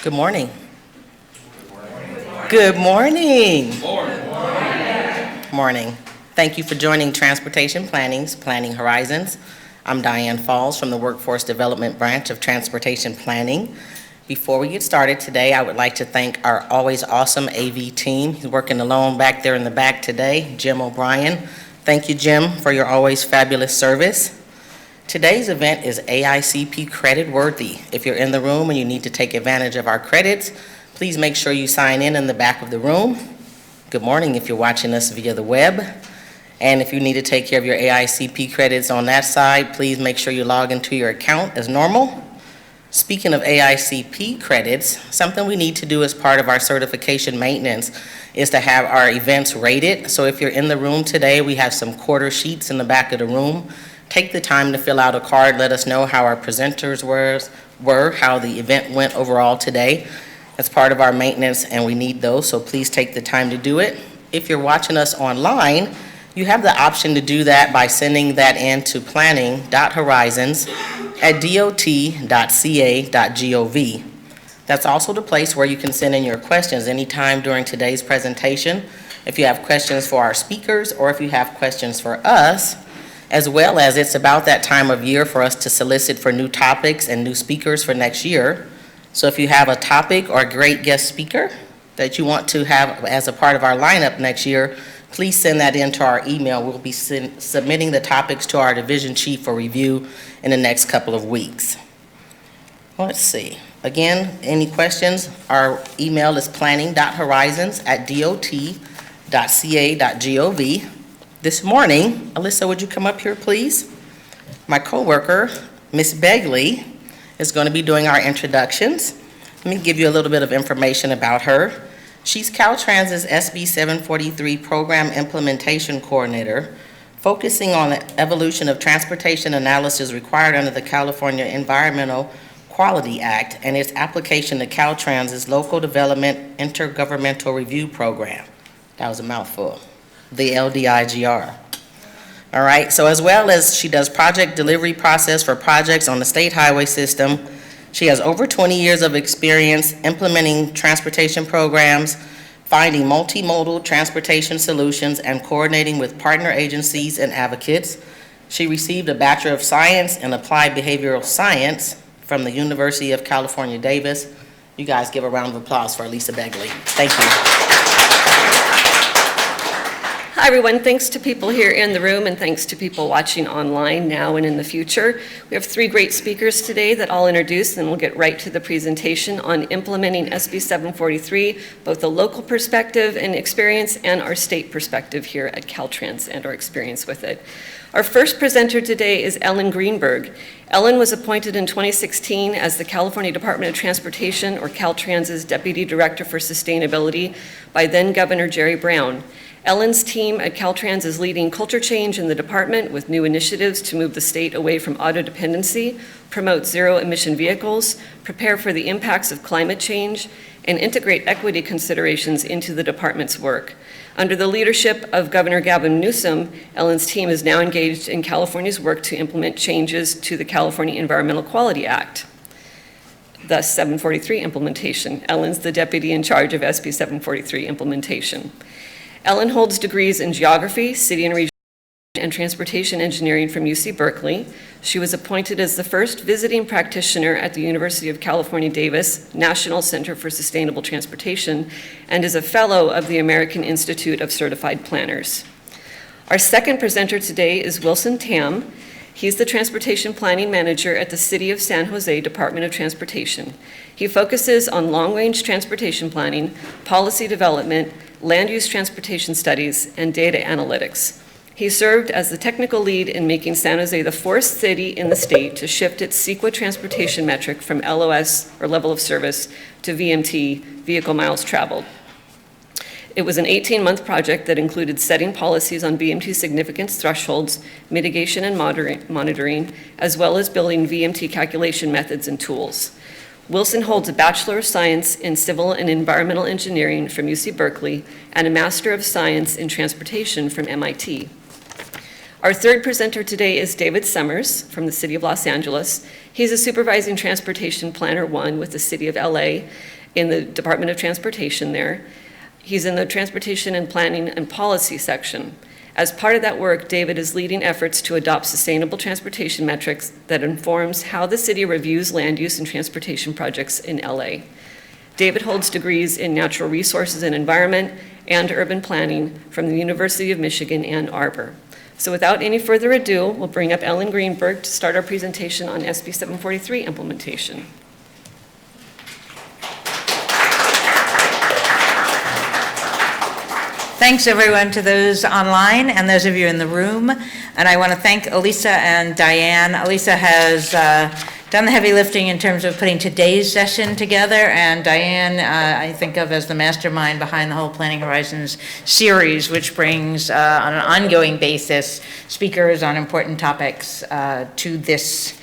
Good morning. Good morning. Morning. Thank you for joining Transportation Planning's Planning Horizons. I'm Diane Falls from the Workforce Development Branch of Transportation Planning. Before we get started today, I would like to thank our always awesome AV team. He's working alone back there in the back today, Jim O'Brien. Thank you, Jim, for your always fabulous service. Today's event is AICP credit worthy. If you're in the room and you need to take advantage of our credits, please make sure you sign in the back of the room. Good morning if you're watching us via the web. And if you need to take care of your AICP credits on that side, please make sure you log into your account as normal. Speaking of AICP credits, something we need to do as part of our certification maintenance is to have our events rated. So if you're in the room today, we have some quarter sheets in the back of the room. Take the time to fill out a card. Let us know how our presenters were, how the event went overall today. That's part of our maintenance, and we need those, so please take the time to do it. If you're watching us online, you have the option to do that by sending that in to planning.horizons@dot.ca.gov. That's also the place where you can send in your questions anytime during today's presentation. If you have questions for our speakers or if you have questions for us, as well as it's about that time of year for us to solicit for new topics and new speakers for next year. So if you have a topic or a great guest speaker that you want to have as a part of our lineup next year, please send that into our email. We'll be submitting the topics to our division chief for review in the next couple of weeks. Let's see. Again, any questions? Our email is planning.horizons@dot.ca.gov. This morning, Alyssa, would you come up here, please? My coworker, Miss Begley, is going to be doing our introductions. Let me give you a little bit of information about her. She's Caltrans' SB 743 Program Implementation Coordinator, focusing on the evolution of transportation analysis required under the California Environmental Quality Act and its application to Caltrans' Local Development Intergovernmental Review Program. That was a mouthful. The LDIGR. All right, so as well as she does project delivery process for projects on the state highway system, she has over 20 years of experience implementing transportation programs, finding multimodal transportation solutions, and coordinating with partner agencies and advocates. She received a Bachelor of Science in Applied Behavioral Science from the University of California, Davis. You guys give a round of applause for Lisa Begley. Thank you. Hi everyone, thanks to people here in the room and thanks to people watching online now and in the future. We have three great speakers today that I'll introduce, and we'll get right to the presentation on implementing SB 743, both the local perspective and experience and our state perspective here at Caltrans and our experience with it. Our first presenter today is Ellen Greenberg. Ellen was appointed in 2016 as the California Department of Transportation, or Caltrans' Deputy Director for Sustainability, by then Governor Jerry Brown. Ellen's team at Caltrans is leading culture change in the department with new initiatives to move the state away from auto dependency, promote zero-emission vehicles, prepare for the impacts of climate change, and integrate equity considerations into the department's work. Under the leadership of Governor Gavin Newsom, Ellen's team is now engaged in California's work to implement changes to the California Environmental Quality Act, thus 743 implementation. Ellen's the deputy in charge of SB 743 implementation. Ellen holds degrees in geography, city and regional, and transportation engineering from UC Berkeley. She was appointed as the first visiting practitioner at the University of California, Davis National Center for Sustainable Transportation and is a fellow of the American Institute of Certified Planners. Our second presenter today is Wilson Tam. He's the Transportation Planning Manager at the City of San Jose Department of Transportation. He focuses on long-range transportation planning, policy development, land use transportation studies, and data analytics. He served as the technical lead in making San Jose the fourth city in the state to shift its CEQA transportation metric from LOS, or level of service, to VMT, vehicle miles traveled. It was an 18-month project that included setting policies on VMT significance thresholds, mitigation and monitoring, as well as building VMT calculation methods and tools. Wilson holds a Bachelor of Science in Civil and Environmental Engineering from UC Berkeley and a Master of Science in Transportation from MIT. Our third presenter today is David Summers from the City of Los Angeles. He's a Supervising Transportation Planner 1 with the City of LA in the Department of Transportation there. He's in the Transportation and Planning and Policy section. As part of that work, David is leading efforts to adopt sustainable transportation metrics that informs how the city reviews land use and transportation projects in LA. David holds degrees in natural resources and environment and urban planning from the University of Michigan, Ann Arbor. So without any further ado, we'll bring up Ellen Greenberg to start our presentation on SB 743 implementation. Thanks everyone, to those online and those of you in the room. And I want to thank Elisa and Diane. Elisa has done the heavy lifting in terms of putting today's session together, and Diane I think of as the mastermind behind the whole Planning Horizons series, which brings on an ongoing basis speakers on important topics to this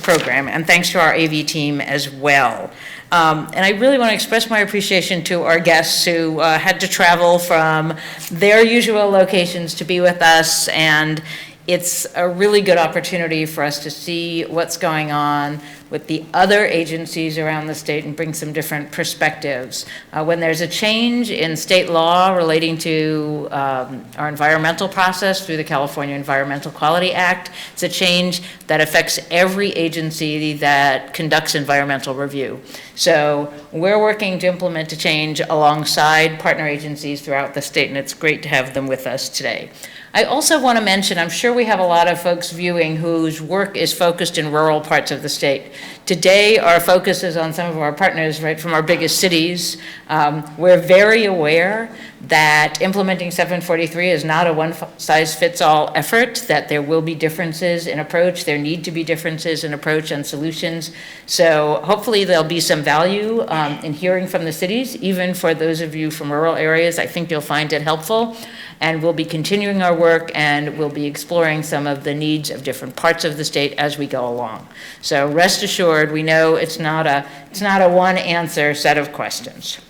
program. And thanks to our AV team as well. And I really want to express my appreciation to our guests who had to travel from their usual locations to be with us, and it's a really good opportunity for us to see what's going on with the other agencies around the state and bring some different perspectives. When there's a change in state law relating to our environmental process through the California Environmental Quality Act, it's a change that affects every agency that conducts environmental review. So we're working to implement a change alongside partner agencies throughout the state, and it's great to have them with us today. I also want to mention, I'm sure we have a lot of folks viewing whose work is focused in rural parts of the state. Today, our focus is on some of our partners right from our biggest cities. We're very aware that implementing 743 is not a one-size-fits-all effort, that there will be differences in approach. There need to be differences in approach and solutions. So hopefully there'll be some value in hearing from the cities, even for those of you from rural areas. I think you'll find it helpful. And we'll be continuing our work, and we'll be exploring some of the needs of different parts of the state as we go along. So rest assured, we know it's not a one answer set of questions.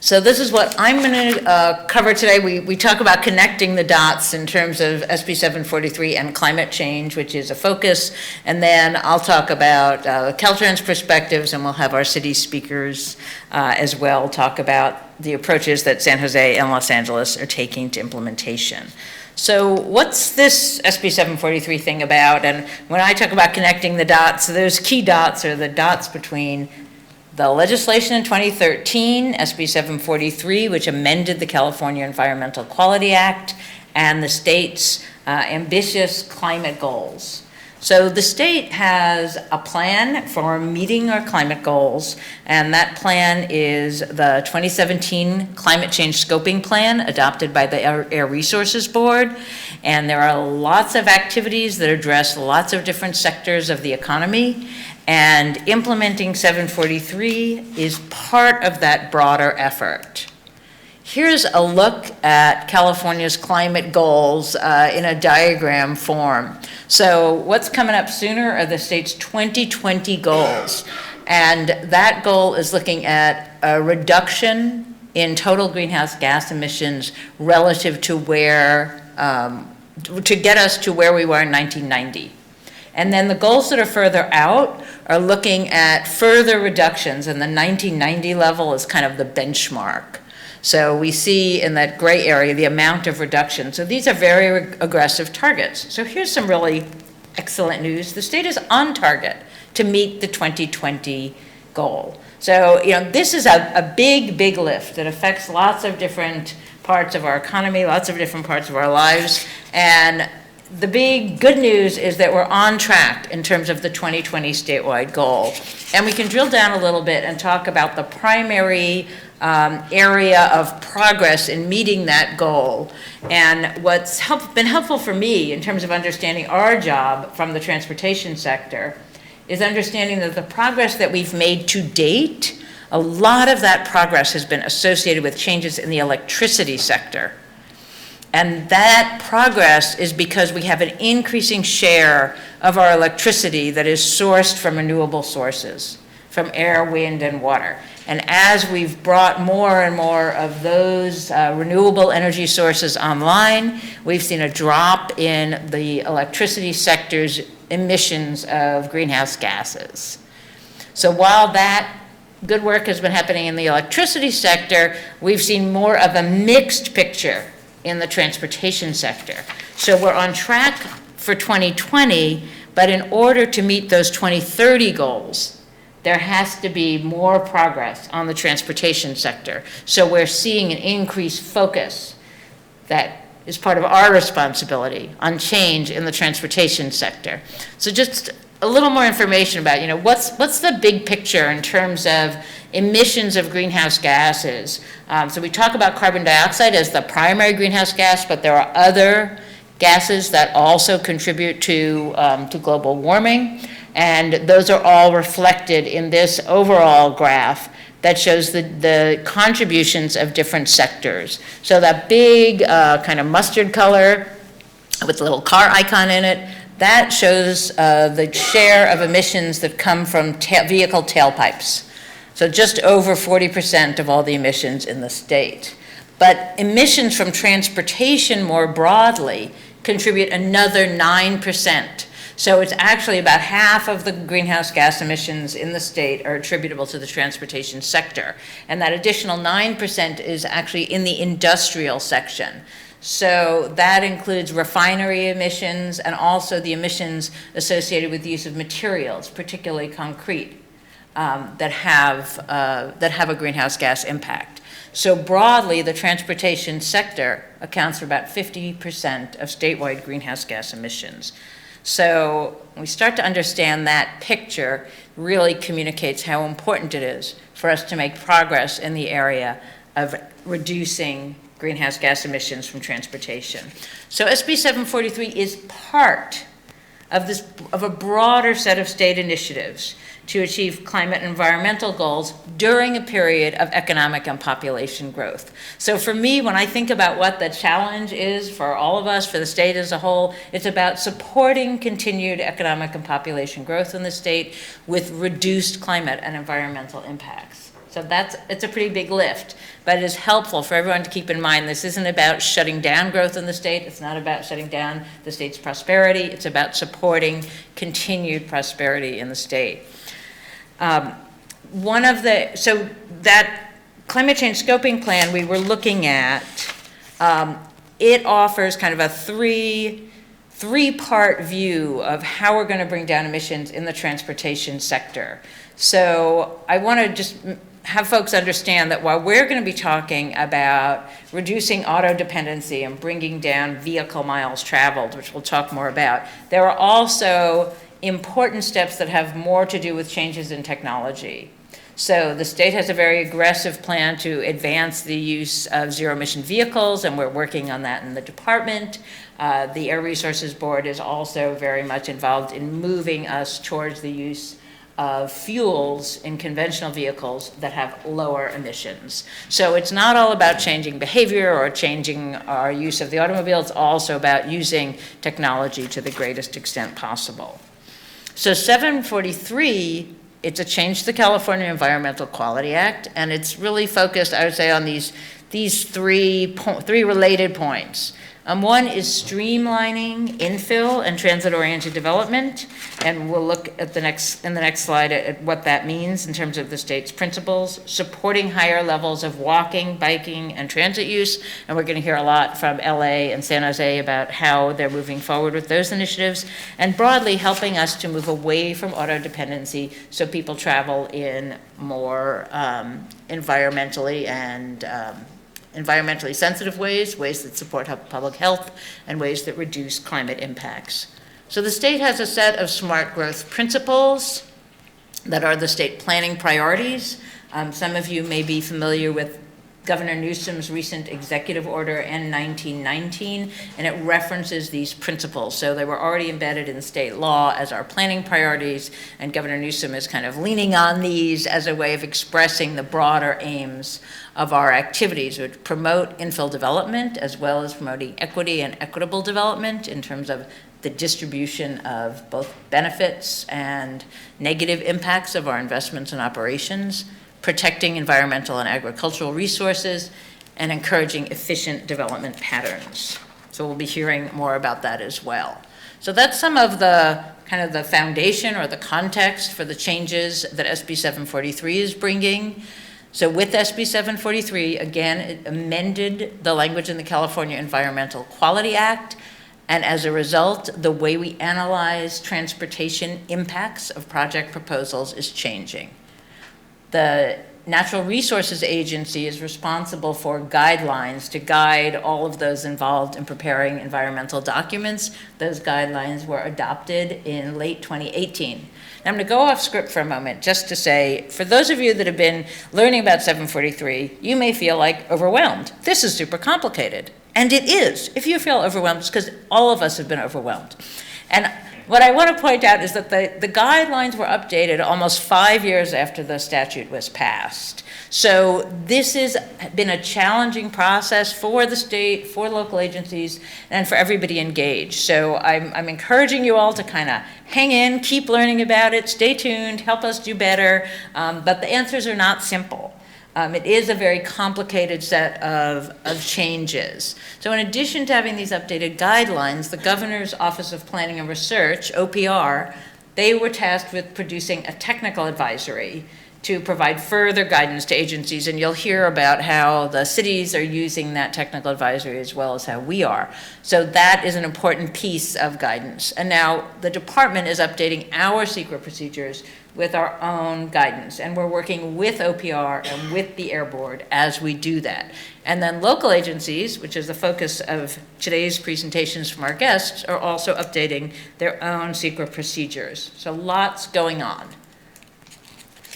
So this is what I'm going to cover today. We talk about connecting the dots in terms of SB 743 and climate change, which is a focus. And then I'll talk about Caltrans perspectives, and we'll have our city speakers as well talk about the approaches that San Jose and Los Angeles are taking to implementation. So what's this SB 743 thing about? And when I talk about connecting the dots, those key dots are the dots between the legislation in 2013, SB 743, which amended the California Environmental Quality Act, and the state's ambitious climate goals. So the state has a plan for meeting our climate goals, and that plan is the 2017 Climate Change Scoping Plan adopted by the Air Resources Board. And there are lots of activities that address lots of different sectors of the economy. And implementing 743 is part of that broader effort. Here's a look at California's climate goals in a diagram form. So what's coming up sooner are the state's 2020 goals. And that goal is looking at a reduction in total greenhouse gas emissions relative to where, to get us to where we were in 1990. And then the goals that are further out are looking at further reductions, and the 1990 level is kind of the benchmark. So we see in that gray area the amount of reduction. So these are very aggressive targets. So here's some really excellent news. The state is on target to meet the 2020 goal. So, you know, this is a big, big lift that affects lots of different parts of our economy, lots of different parts of our lives. And the big good news is that we're on track in terms of the 2020 statewide goal. And we can drill down a little bit and talk about the primary area of progress in meeting that goal. And what's been helpful for me in terms of understanding our job from the transportation sector is understanding that the progress that we've made to date, a lot of that progress has been associated with changes in the electricity sector. And that progress is because we have an increasing share of our electricity that is sourced from renewable sources. from air, wind, and water. And as we've brought more and more of those renewable energy sources online, we've seen a drop in the electricity sector's emissions of greenhouse gases. So while that good work has been happening in the electricity sector, we've seen more of a mixed picture in the transportation sector. So we're on track for 2020, but in order to meet those 2030 goals, there has to be more progress on the transportation sector. So we're seeing an increased focus that is part of our responsibility on change in the transportation sector. So just a little more information about, what's the big picture in terms of emissions of greenhouse gases. So we talk about carbon dioxide as the primary greenhouse gas, but there are other gases that also contribute to global warming. And those are all reflected in this overall graph that shows the contributions of different sectors. So that big kind of mustard color with the little car icon in it, that shows the share of emissions that come from vehicle tailpipes. So just over 40% of all the emissions in the state. But emissions from transportation more broadly contribute another 9%. So it's actually about half of the greenhouse gas emissions in the state are attributable to the transportation sector. And that additional 9% is actually in the industrial section. So that includes refinery emissions and also the emissions associated with the use of materials, particularly concrete, that have a greenhouse gas impact. So broadly, the transportation sector accounts for about 50% of statewide greenhouse gas emissions. So when we start to understand that picture, really communicates how important it is for us to make progress in the area of reducing greenhouse gas emissions from transportation. So SB 743 is part of a broader set of state initiatives to achieve climate and environmental goals during a period of economic and population growth. So for me, when I think about what the challenge is for all of us, for the state as a whole, it's about supporting continued economic and population growth in the state with reduced climate and environmental impacts. So it's a pretty big lift, but it is helpful for everyone to keep in mind this isn't about shutting down growth in the state. It's not about shutting down the state's prosperity. It's about supporting continued prosperity in the state. So that climate change scoping plan we were looking at, it offers kind of a three-part view of how we're going to bring down emissions in the transportation sector. So I want to just have folks understand that while we're going to be talking about reducing auto dependency and bringing down vehicle miles traveled, which we'll talk more about, there are also important steps that have more to do with changes in technology. So the state has a very aggressive plan to advance the use of zero-emission vehicles, and we're working on that in the department. The Air Resources Board is also very much involved in moving us towards the use of fuels in conventional vehicles that have lower emissions. So it's not all about changing behavior or changing our use of the automobile, it's also about using technology to the greatest extent possible. So 743, it's a change to the California Environmental Quality Act, and it's really focused, I would say, on these three related points. One is streamlining infill and transit-oriented development, and we'll look at in the next slide at what that means in terms of the state's principles, supporting higher levels of walking, biking, and transit use, and we're going to hear a lot from LA and San Jose about how they're moving forward with those initiatives, and broadly helping us to move away from auto dependency so people travel in more environmentally sensitive ways that support public health, and ways that reduce climate impacts. So the state has a set of smart growth principles that are the state planning priorities. Some of you may be familiar with Governor Newsom's recent executive order N1919, and it references these principles. So they were already embedded in state law as our planning priorities, and Governor Newsom is kind of leaning on these as a way of expressing the broader aims of our activities, which promote infill development as well as promoting equity and equitable development in terms of the distribution of both benefits and negative impacts of our investments and operations, protecting environmental and agricultural resources, and encouraging efficient development patterns. So we'll be hearing more about that as well. So that's some of the kind of the foundation or the context for the changes that SB 743 is bringing. So with SB 743, again, it amended the language in the California Environmental Quality Act, and as a result, the way we analyze transportation impacts of project proposals is changing. The Natural Resources Agency is responsible for guidelines to guide all of those involved in preparing environmental documents. Those guidelines were adopted in late 2018. Now, I'm going to go off script for a moment just to say, for those of you that have been learning about 743, you may feel like overwhelmed. This is super complicated. And it is. If you feel overwhelmed, it's because all of us have been overwhelmed. And what I want to point out is that the guidelines were updated almost 5 years after the statute was passed. So this has been a challenging process for the state, for local agencies, and for everybody engaged. So I'm encouraging you all to kind of hang in, keep learning about it, stay tuned, help us do better. But the answers are not simple. It is a very complicated set of changes. So in addition to having these updated guidelines, the Governor's Office of Planning and Research, OPR, they were tasked with producing a technical advisory to provide further guidance to agencies, and you'll hear about how the cities are using that technical advisory as well as how we are. So that is an important piece of guidance. And now the department is updating our secret procedures with our own guidance, and we're working with OPR and with the Air Board as we do that. And then local agencies, which is the focus of today's presentations from our guests, are also updating their own secret procedures. So lots going on.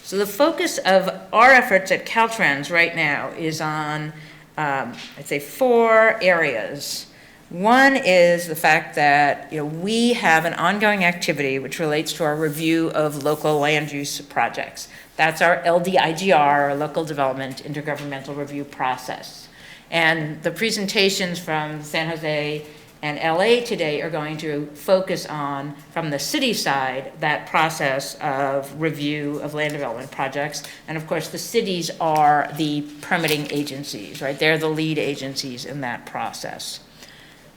So the focus of our efforts at Caltrans right now is on, I'd say, 4 areas. One is the fact that we have an ongoing activity which relates to our review of local land use projects. That's our LDIGR, or Local Development Intergovernmental Review Process. And the presentations from San Jose and LA today are going to focus on, from the city side, that process of review of land development projects. And of course, the cities are the permitting agencies, right? They're the lead agencies in that process.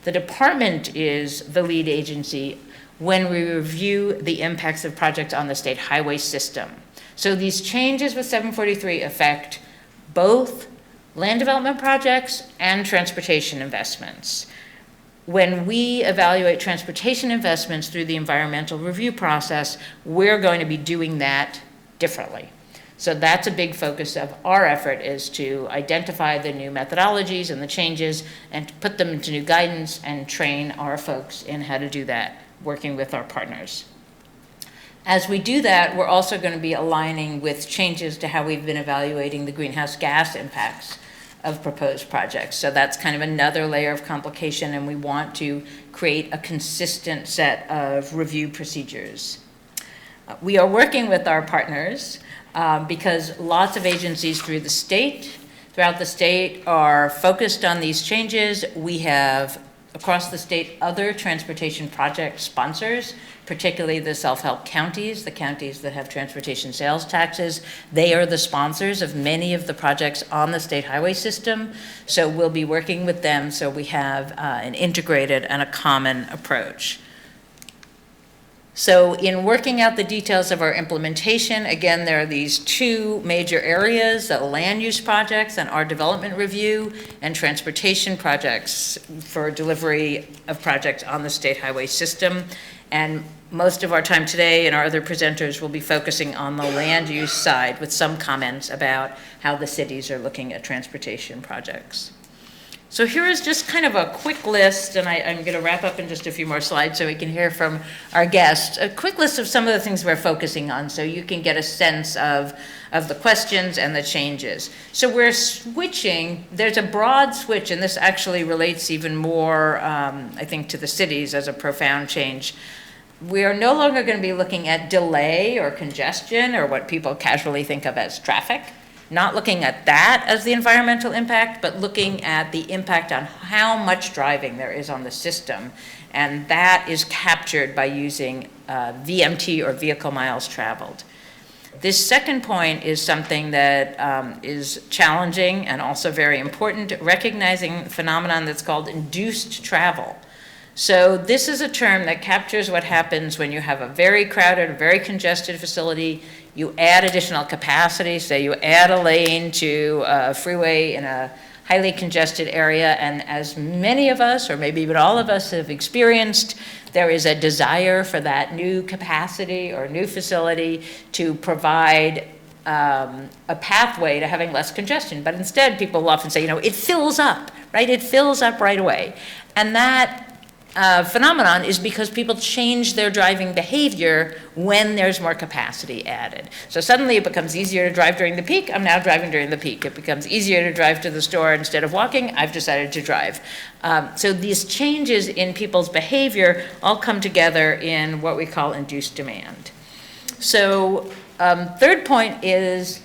The department is the lead agency when we review the impacts of projects on the state highway system. So these changes with 743 affect both land development projects and transportation investments. When we evaluate transportation investments through the environmental review process, we're going to be doing that differently. So that's a big focus of our effort, is to identify the new methodologies and the changes and to put them into new guidance and train our folks in how to do that, working with our partners. As we do that, we're also going to be aligning with changes to how we've been evaluating the greenhouse gas impacts of proposed projects. So that's kind of another layer of complication, and we want to create a consistent set of review procedures. We are working with our partners because lots of agencies throughout the state are focused on these changes. We have, across the state, other transportation project sponsors, particularly the self-help counties, the counties that have transportation sales taxes. They are the sponsors of many of the projects on the state highway system. So we'll be working with them so we have an integrated and a common approach. So in working out the details of our implementation, again, there are these 2 major areas, the land use projects and our development review, and transportation projects for delivery of projects on the state highway system. And most of our time today and our other presenters will be focusing on the land use side with some comments about how the cities are looking at transportation projects. So here is just kind of a quick list, and I'm going to wrap up in just a few more slides so we can hear from our guests. A quick list of some of the things we're focusing on so you can get a sense of the questions and the changes. So we're switching, there's a broad switch, and this actually relates even more, I think, to the cities as a profound change. We are no longer going to be looking at delay or congestion or what people casually think of as traffic. not looking at that as the environmental impact, but looking at the impact on how much driving there is on the system. And that is captured by using VMT, or vehicle miles traveled. This second point is something that is challenging and also very important, recognizing a phenomenon that's called induced travel. So this is a term that captures what happens when you have a very crowded, very congested facility. You add additional capacity, say you add a lane to a freeway in a highly congested area, and as many of us, or maybe even all of us, have experienced, there is a desire for that new capacity or new facility to provide a pathway to having less congestion. But instead, people will often say, it fills up, right? It fills up right away. And that phenomenon is because people change their driving behavior when there's more capacity added. So suddenly it becomes easier to drive during the peak. I'm now driving during the peak. It becomes easier to drive to the store instead of walking. I've decided to drive. So these changes in people's behavior all come together in what we call induced demand. So third point is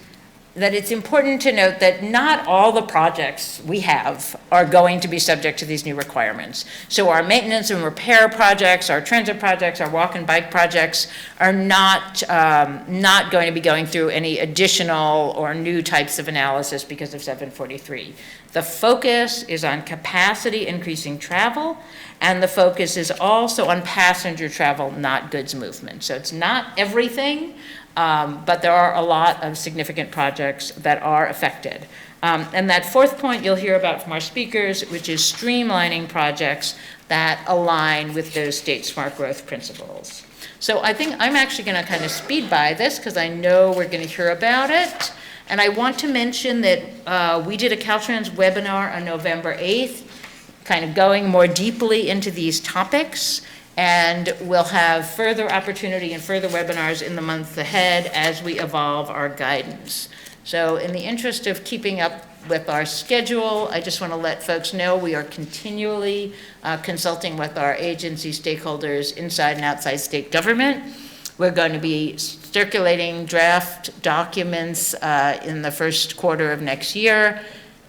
that it's important to note that not all the projects we have are going to be subject to these new requirements. So our maintenance and repair projects, our transit projects, our walk and bike projects are not going to be going through any additional or new types of analysis because of 743. The focus is on capacity increasing travel, and the focus is also on passenger travel, not goods movement. So it's not everything, but there are a lot of significant projects that are affected. And that fourth point you'll hear about from our speakers, which is streamlining projects that align with those state smart growth principles. So I think I'm actually going to kind of speed by this because I know we're going to hear about it. And I want to mention that we did a Caltrans webinar on November 8th, kind of going more deeply into these topics. And we'll have further opportunity and further webinars in the months ahead as we evolve our guidance. So in the interest of keeping up with our schedule, I just want to let folks know we are continually consulting with our agency stakeholders inside and outside state government. We're going to be circulating draft documents in the first quarter of next year.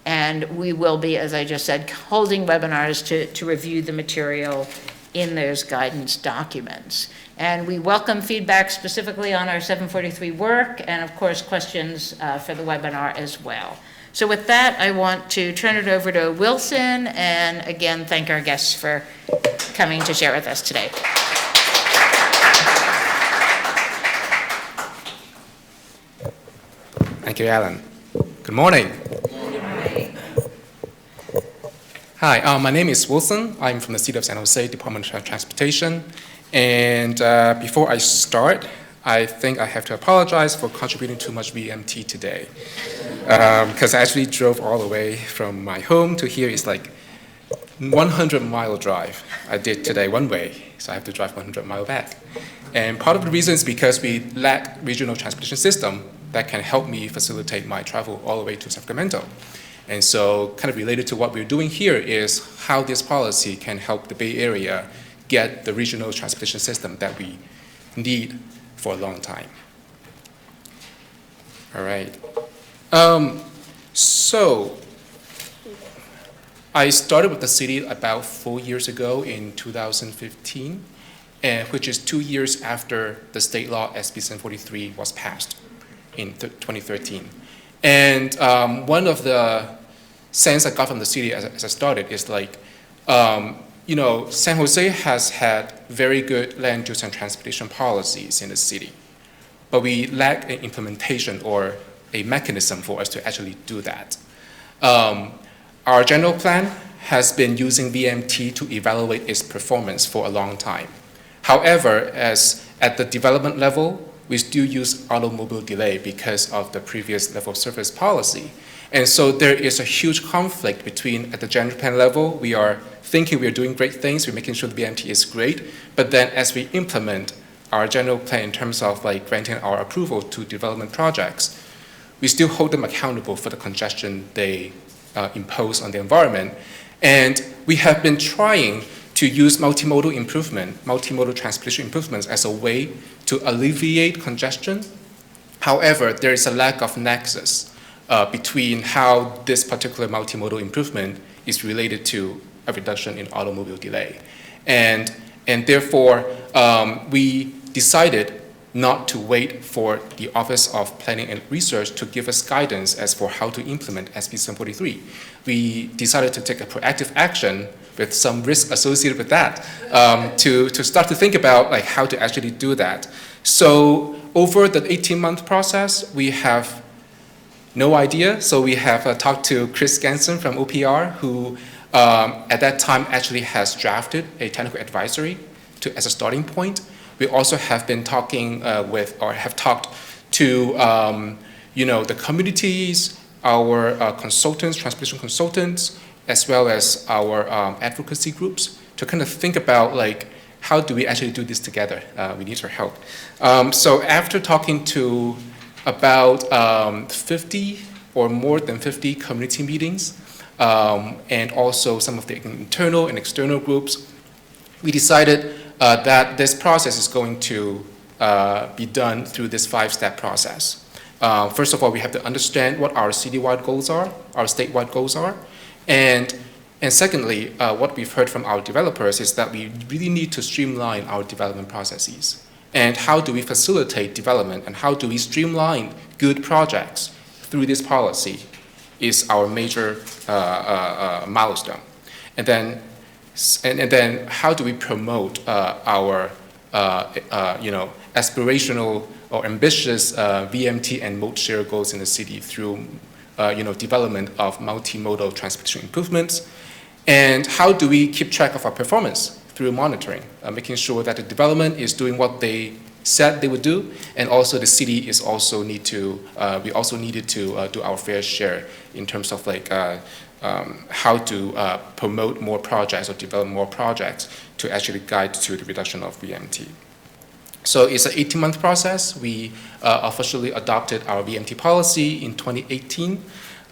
And we will be, as I just said, holding webinars to review the material in those guidance documents. And we welcome feedback specifically on our 743 work and of course questions for the webinar as well. So with that, I want to turn it over to Wilson and again thank our guests for coming to share with us today. Thank you, Alan. Good morning. Hi, my name is Wilson. I'm from the City of San Jose Department of Transportation. And before I start, I think I have to apologize for contributing too much VMT today. Because I actually drove all the way from my home to here. It's like 100-mile drive I did today one way. So I have to drive 100-mile back. And part of the reason is because we lack regional transportation system that can help me facilitate my travel all the way to Sacramento. And so kind of related to what we're doing here is how this policy can help the Bay Area get the regional transportation system that we need for a long time. All right. So I started with the city about 4 years ago in 2015, which is 2 years after the state law SB 743 was passed in 2013. And one of the sense I got from the city as I started is like, San Jose has had very good land use and transportation policies in the city, but we lack an implementation or a mechanism for us to actually do that. Our general plan has been using VMT to evaluate its performance for a long time. However, as at the development level, we still use automobile delay because of the previous level of service policy. And so there is a huge conflict between, at the general plan level, we are thinking we are doing great things, we're making sure the BMT is great, but then as we implement our general plan in terms of like granting our approval to development projects, we still hold them accountable for the congestion they impose on the environment. And we have been trying to use multimodal transportation improvements as a way to alleviate congestion. However, there is a lack of nexus between how this particular multimodal improvement is related to a reduction in automobile delay. And therefore, we decided not to wait for the Office of Planning and Research to give us guidance as for how to implement SB 743. We decided to take a proactive action with some risk associated with that, to start to think about like how to actually do that. So over the 18-month process, we have no idea. So we have talked to Chris Ganson from OPR, who at that time actually has drafted a technical advisory as a starting point. We also have been talking have talked to the communities, our consultants, transportation consultants, as well as our advocacy groups to kind of think about like how do we actually do this together? We need your help. So after talking to about 50 or more than 50 community meetings, and also some of the internal and external groups, we decided that this process is going to be done through this 5-step process. First of all, we have to understand what our citywide goals are, our statewide goals are, and secondly, what we've heard from our developers is that we really need to streamline our development processes. And how do we facilitate development and how do we streamline good projects through this policy is our major milestone. And then how do we promote our aspirational or ambitious VMT and mode share goals in the city through development of multimodal transportation improvements? And how do we keep track of our performance through monitoring, making sure that the development is doing what they said they would do, and also the city is also we also needed to do our fair share in terms of like how to promote more projects or develop more projects to actually guide to the reduction of VMT. So it's an 18-month process. We officially adopted our VMT policy in 2018.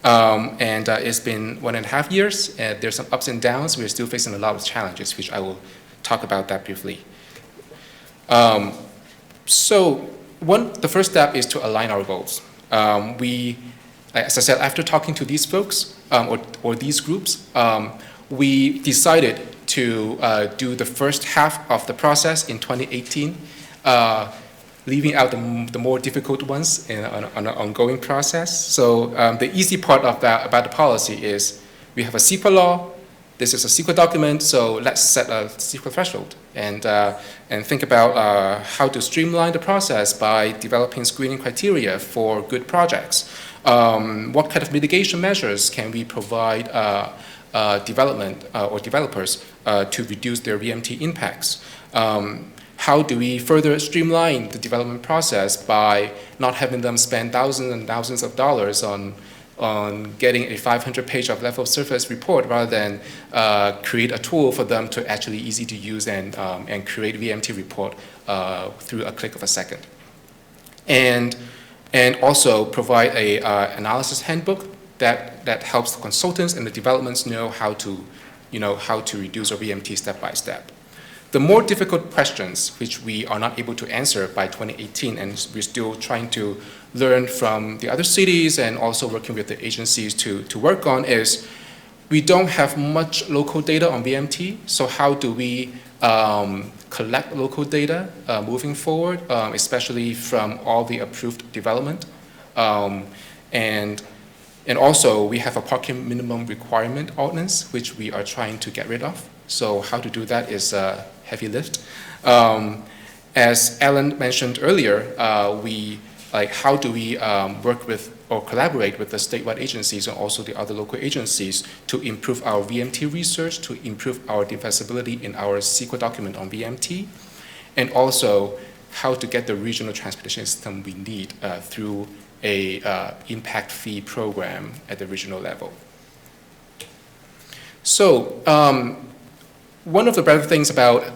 And it's been 1.5 years. There's some ups and downs. We're still facing a lot of challenges, which I will talk about that briefly. So the first step is to align our goals. As I said, after talking to these folks or these groups, we decided to do the first half of the process in 2018, leaving out the more difficult ones on an ongoing process. So the easy part of that about the policy is we have a CEQA law. This is a CEQA document, so let's set a CEQA threshold and think about how to streamline the process by developing screening criteria for good projects. What kind of mitigation measures can we provide development or developers to reduce their VMT impacts? How do we further streamline the development process by not having them spend thousands and thousands of dollars on getting a 500-page of level of surface report rather than create a tool for them to actually easy to use and create VMT report through a click of a second. And also provide a analysis handbook that helps the consultants and the developments know how to reduce our VMT step by step. The more difficult questions, which we are not able to answer by 2018, and we're still trying to learn from the other cities and also working with the agencies to work on, is we don't have much local data on VMT, so how do we collect local data moving forward, especially from all the approved development? And also, we have a parking minimum requirement ordinance, which we are trying to get rid of. So how to do that is a heavy lift. As Alan mentioned earlier, how do we work with or collaborate with the statewide agencies and also the other local agencies to improve our VMT research, to improve our defensibility in our CEQA document on VMT, and also how to get the regional transportation system we need through a impact fee program at the regional level. So one of the better things about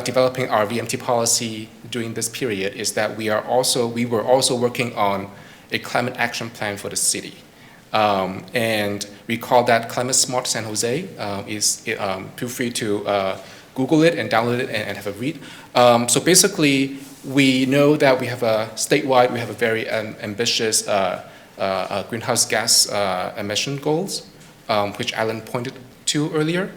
developing our VMT policy during this period is that we were also working on a climate action plan for the city. And we call that Climate Smart San Jose. Feel free to Google it and download it and have a read. So basically, we know that we have a statewide, we have a very ambitious greenhouse gas emission goals, which Alan pointed to earlier.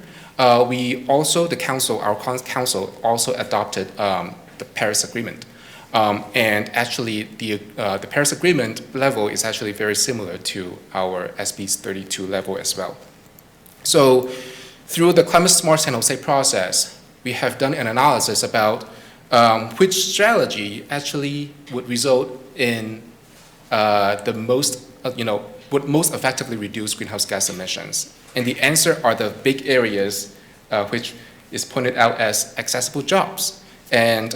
We also, our council also adopted the Paris Agreement. And actually, the Paris Agreement level is actually very similar to our SB 32 level as well. So through the Climate Smart San Jose process, we have done an analysis about which strategy actually would result in would most effectively reduce greenhouse gas emissions. And the answer are the big areas which is pointed out as accessible jobs and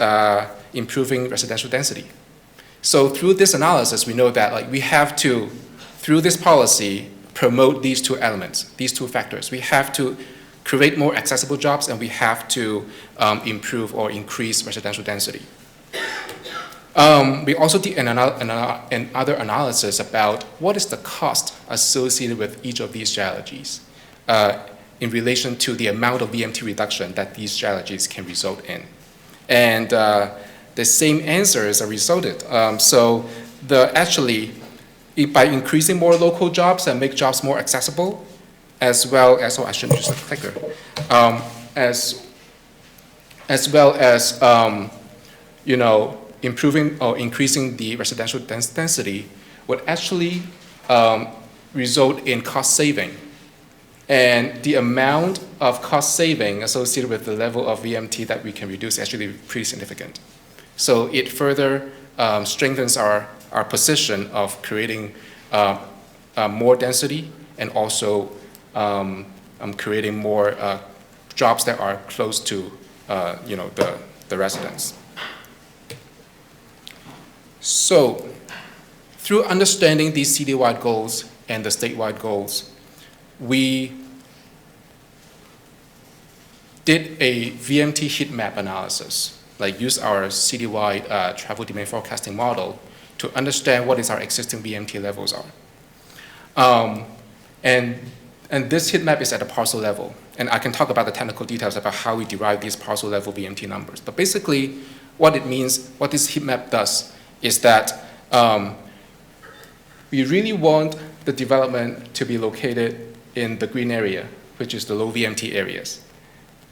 improving residential density. So through this analysis, we know that we have to, through this policy, promote these two elements, these two factors. We have to create more accessible jobs, and we have to improve or increase residential density. We also did another analysis about what is the cost associated with each of these strategies in relation to the amount of VMT reduction that these strategies can result in. And the same answers are resulted. So by increasing more local jobs and make jobs more accessible, as well as, I shouldn't use the clicker, as well as, improving or increasing the residential density would actually result in cost saving. And the amount of cost saving associated with the level of VMT that we can reduce is actually pretty significant. So it further strengthens our position of creating more density and also creating more jobs that are close to the residents. So through understanding these citywide goals and the statewide goals, we did a VMT heat map analysis, use our citywide travel demand forecasting model to understand what is our existing VMT levels are. And this heat map is at a parcel level, and I can talk about the technical details about how we derive these parcel level VMT numbers. But basically, what it means, what this heat map does, is that we really want the development to be located in the green area, which is the low VMT areas.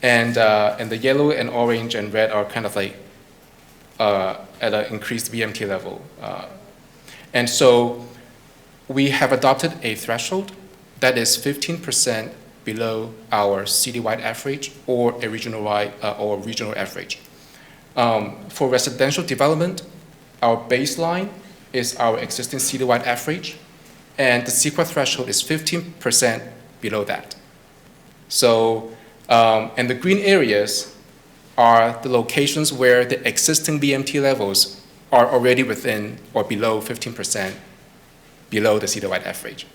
And the yellow and orange and red are kind of at an increased VMT level. And so we have adopted a threshold that is 15% below our citywide average or a regional-wide or regional average. For residential development, our baseline is our existing citywide average, and the CEQA threshold is 15% below that. So, and the green areas are the locations where the existing VMT levels are already within or below 15% below the citywide average.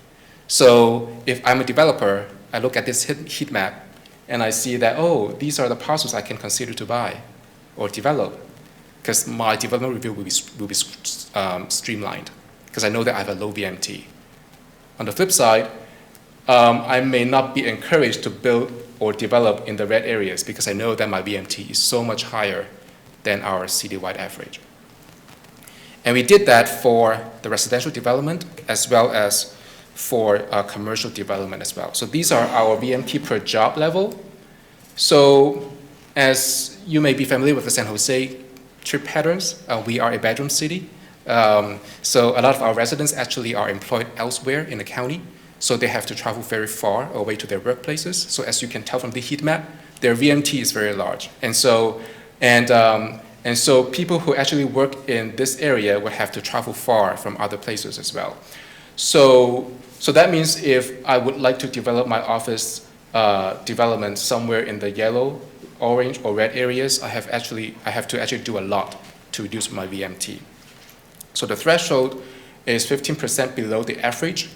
So if I'm a developer, I look at this heat map and I see that, oh, these are the parcels I can consider to buy or develop, because my development review will be streamlined, because I know that I have a low VMT. On the flip side, I may not be encouraged to build or develop in the red areas because I know that my VMT is so much higher than our citywide average. And we did that for the residential development as well as for commercial development as well. So these are our VMT per job level. So as you may be familiar with the San Jose trip patterns, we are a bedroom city. So a lot of our residents actually are employed elsewhere in the county. So they have to travel very far away to their workplaces. So as you can tell from the heat map, their VMT is very large. And so people who actually work in this area would have to travel far from other places as well. So that means if I would like to develop my office development somewhere in the yellow, orange, or red areas, I have to actually do a lot to reduce my VMT. So the threshold is 15% below the average,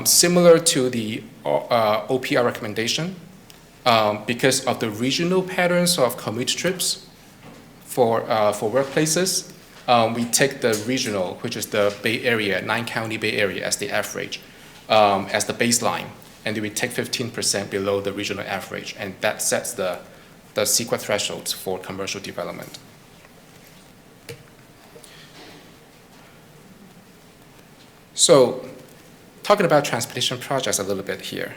similar to the OPR recommendation. Because of the regional patterns of commute trips for workplaces, we take the regional, which is the Bay Area, 9-county Bay Area, as the average, as the baseline. And then we take 15% below the regional average, and that sets the CEQA thresholds for commercial development. So, talking about transportation projects a little bit here.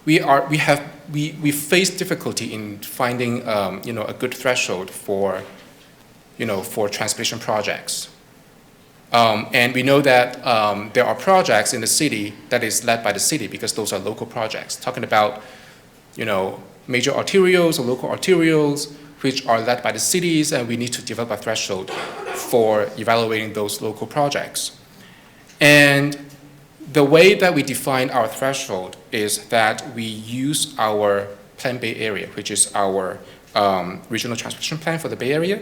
We face difficulty in finding, a good threshold for transportation projects. And we know that there are projects in the city that is led by the city because those are local projects. Talking about, major arterials or local arterials, which are led by the cities, and we need to develop a threshold for evaluating those local projects. And the way that we define our threshold is that we use our Plan Bay Area, which is our regional transportation plan for the Bay Area.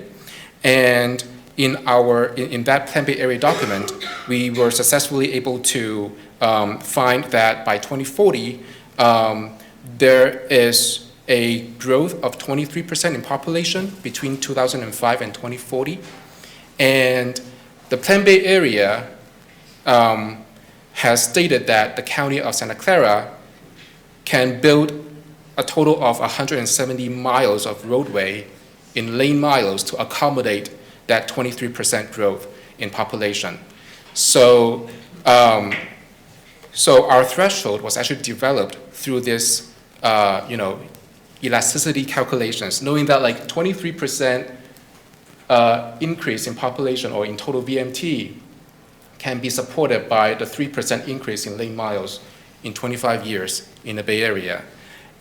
And in that Plan Bay Area document, we were successfully able to find that by 2040, there is a growth of 23% in population between 2005 and 2040. And the Plan Bay Area has stated that the County of Santa Clara can build a total of 170 miles of roadway in lane miles to accommodate that 23% growth in population. So, so our threshold was actually developed through this, elasticity calculations, knowing that like 23% increase in population or in total VMT can be supported by the 3% increase in lane miles in 25 years in the Bay Area.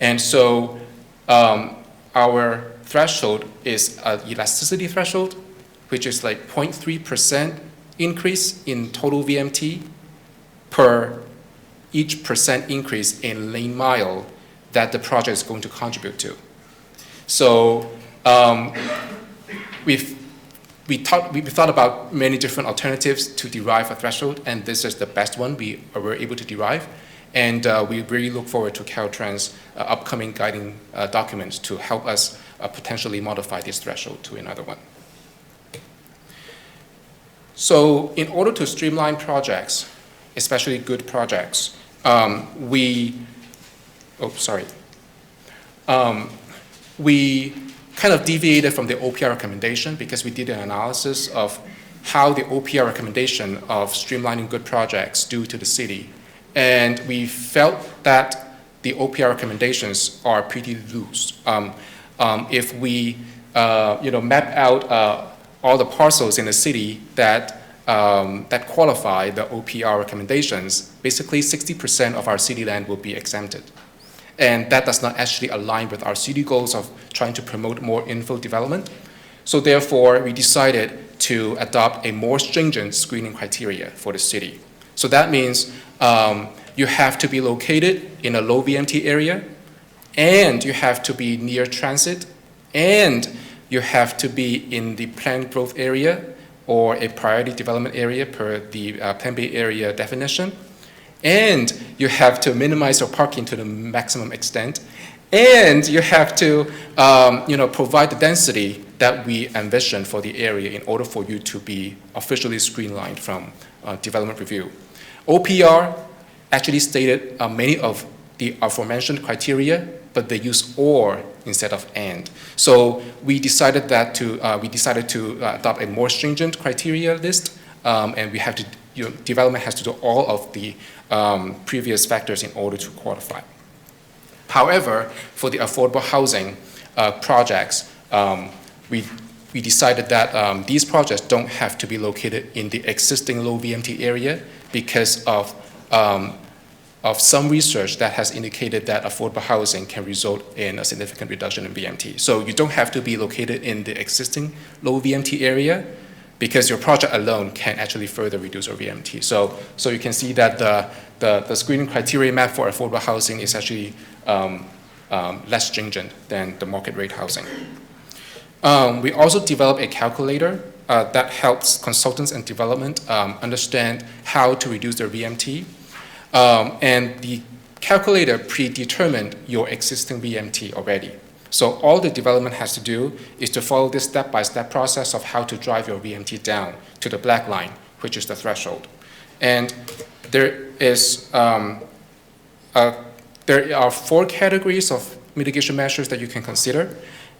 And so our threshold is an elasticity threshold, which is like 0.3% increase in total VMT per each percent increase in lane mile that the project is going to contribute to. So we've thought about many different alternatives to derive a threshold, and this is the best one we were able to derive. And we really look forward to Caltrans' upcoming guiding documents to help us potentially modify this threshold to another one. So in order to streamline projects, especially good projects, we kind of deviated from the OPR recommendation because we did an analysis of how the OPR recommendation of streamlining good projects do to the city. And we felt that the OPR recommendations are pretty loose. If we map out all the parcels in the city that qualify the OPR recommendations, basically 60% of our city land will be exempted. And that does not actually align with our city goals of trying to promote more infill development. So therefore, we decided to adopt a more stringent screening criteria for the city. So that means you have to be located in a low VMT area, and you have to be near transit, and you have to be in the planned growth area or a priority development area per the Plan Bay Area definition. And you have to minimize your parking to the maximum extent. And you have to provide the density that we envision for the area in order for you to be officially streamlined from development review. OPR actually stated many of the aforementioned criteria, but they use or instead of and. So we decided to adopt a more stringent criteria list, and we have to, development has to do all of the previous factors in order to qualify. However, for the affordable housing projects, we decided that these projects don't have to be located in the existing low VMT area because of some research that has indicated that affordable housing can result in a significant reduction in VMT. So you don't have to be located in the existing low VMT area because your project alone can actually further reduce your VMT. So you can see that the screening criteria map for affordable housing is actually less stringent than the market rate housing. We also developed a calculator that helps consultants and development understand how to reduce their VMT. And the calculator predetermined your existing VMT already. So all the development has to do is to follow this step-by-step process of how to drive your VMT down to the black line, which is the threshold. And there are 4 categories of mitigation measures that you can consider.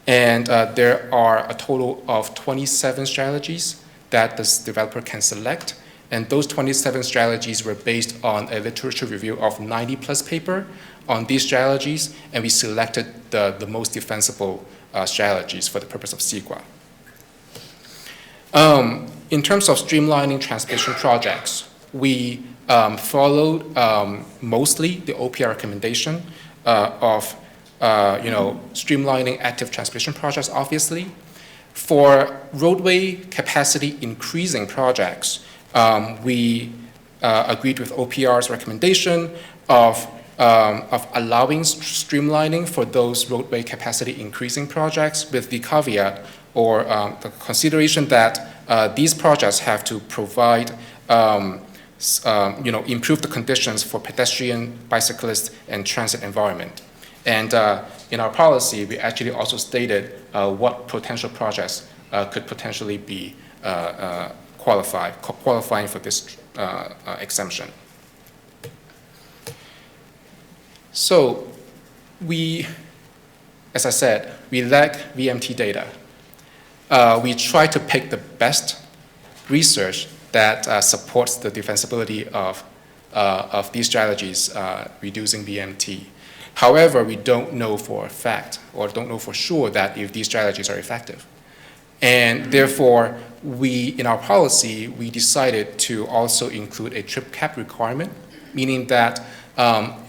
And there are a total of 27 strategies that the developer can select. And those 27 strategies were based on a literature review of 90+ paper on these strategies, and we selected the most defensible strategies for the purpose of CEQA. In terms of streamlining transmission projects, we followed mostly the OPR recommendation of streamlining active transmission projects, obviously. For roadway capacity increasing projects, we agreed with OPR's recommendation of allowing streamlining for those roadway capacity increasing projects, with the caveat or the consideration that these projects have to provide, improve the conditions for pedestrian, bicyclist, and transit environment. And in our policy, we actually also stated what potential projects could potentially be qualifying for this exemption. So as I said, we lack VMT data. We try to pick the best research that supports the defensibility of these strategies reducing VMT. However, we don't know for a fact or don't know for sure that if these strategies are effective. And therefore, in our policy, we decided to also include a trip cap requirement, meaning that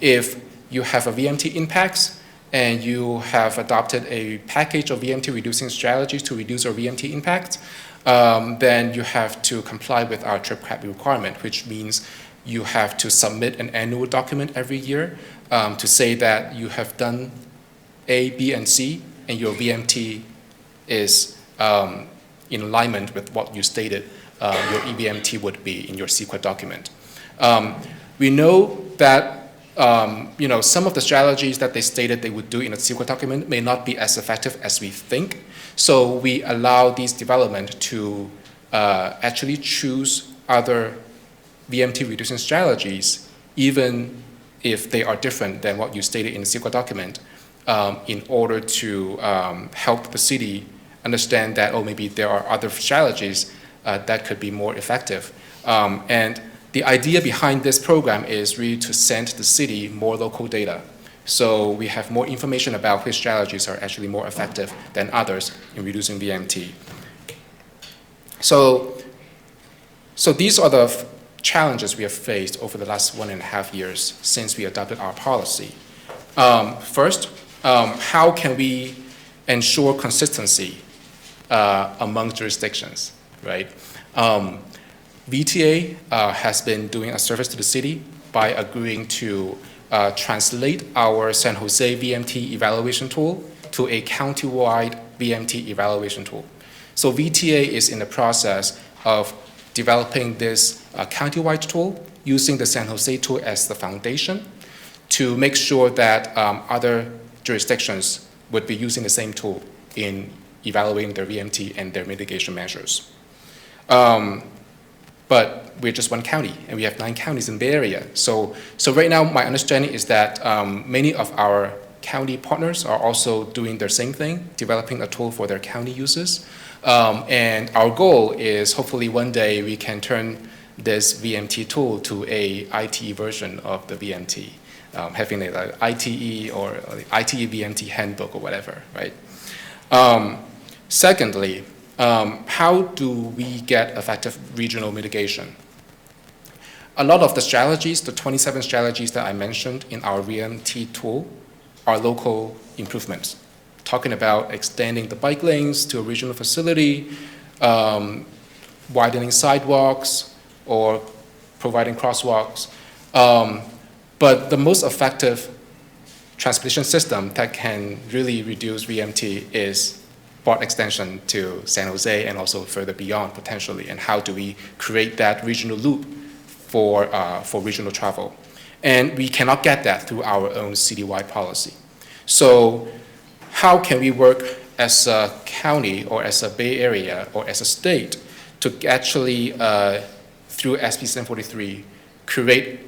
if you have a VMT impacts and you have adopted a package of VMT reducing strategies to reduce your VMT impact, then you have to comply with our trip cap requirement, which means you have to submit an annual document every year to say that you have done A, B, and C, and your VMT is in alignment with what you stated your EVMT would be in your CEQA document. We know that some of the strategies that they stated they would do in a CEQA document may not be as effective as we think. So we allow these development to actually choose other VMT reducing strategies, even if they are different than what you stated in the CEQA document, in order to help the city understand that, maybe there are other strategies that could be more effective. And the idea behind this program is really to send the city more local data. So we have more information about which strategies are actually more effective than others in reducing VMT. So these are the challenges we have faced over the last 1.5 years since we adopted our policy. First, how can we ensure consistency among jurisdictions, right? VTA has been doing a service to the city by agreeing to translate our San Jose VMT evaluation tool to a county-wide VMT evaluation tool. So VTA is in the process of developing this county-wide tool using the San Jose tool as the foundation to make sure that other jurisdictions would be using the same tool in evaluating their VMT and their mitigation measures. But we're just one county, and we have 9 counties in the Bay Area. So right now, my understanding is that many of our county partners are also doing their same thing, developing a tool for their county users. And our goal is hopefully one day we can turn this VMT tool to a ITE version of the VMT, having an ITE or ITE VMT handbook or whatever, right? Secondly, how do we get effective regional mitigation? A lot of the strategies, the 27 strategies that I mentioned in our VMT tool, are local improvements, talking about extending the bike lanes to a regional facility, widening sidewalks, or providing crosswalks. But the most effective transportation system that can really reduce VMT is BART extension to San Jose and also further beyond potentially, and how do we create that regional loop for regional travel. And we cannot get that through our own citywide policy. So how can we work as a county or as a Bay Area or as a state to actually, through SB 743, create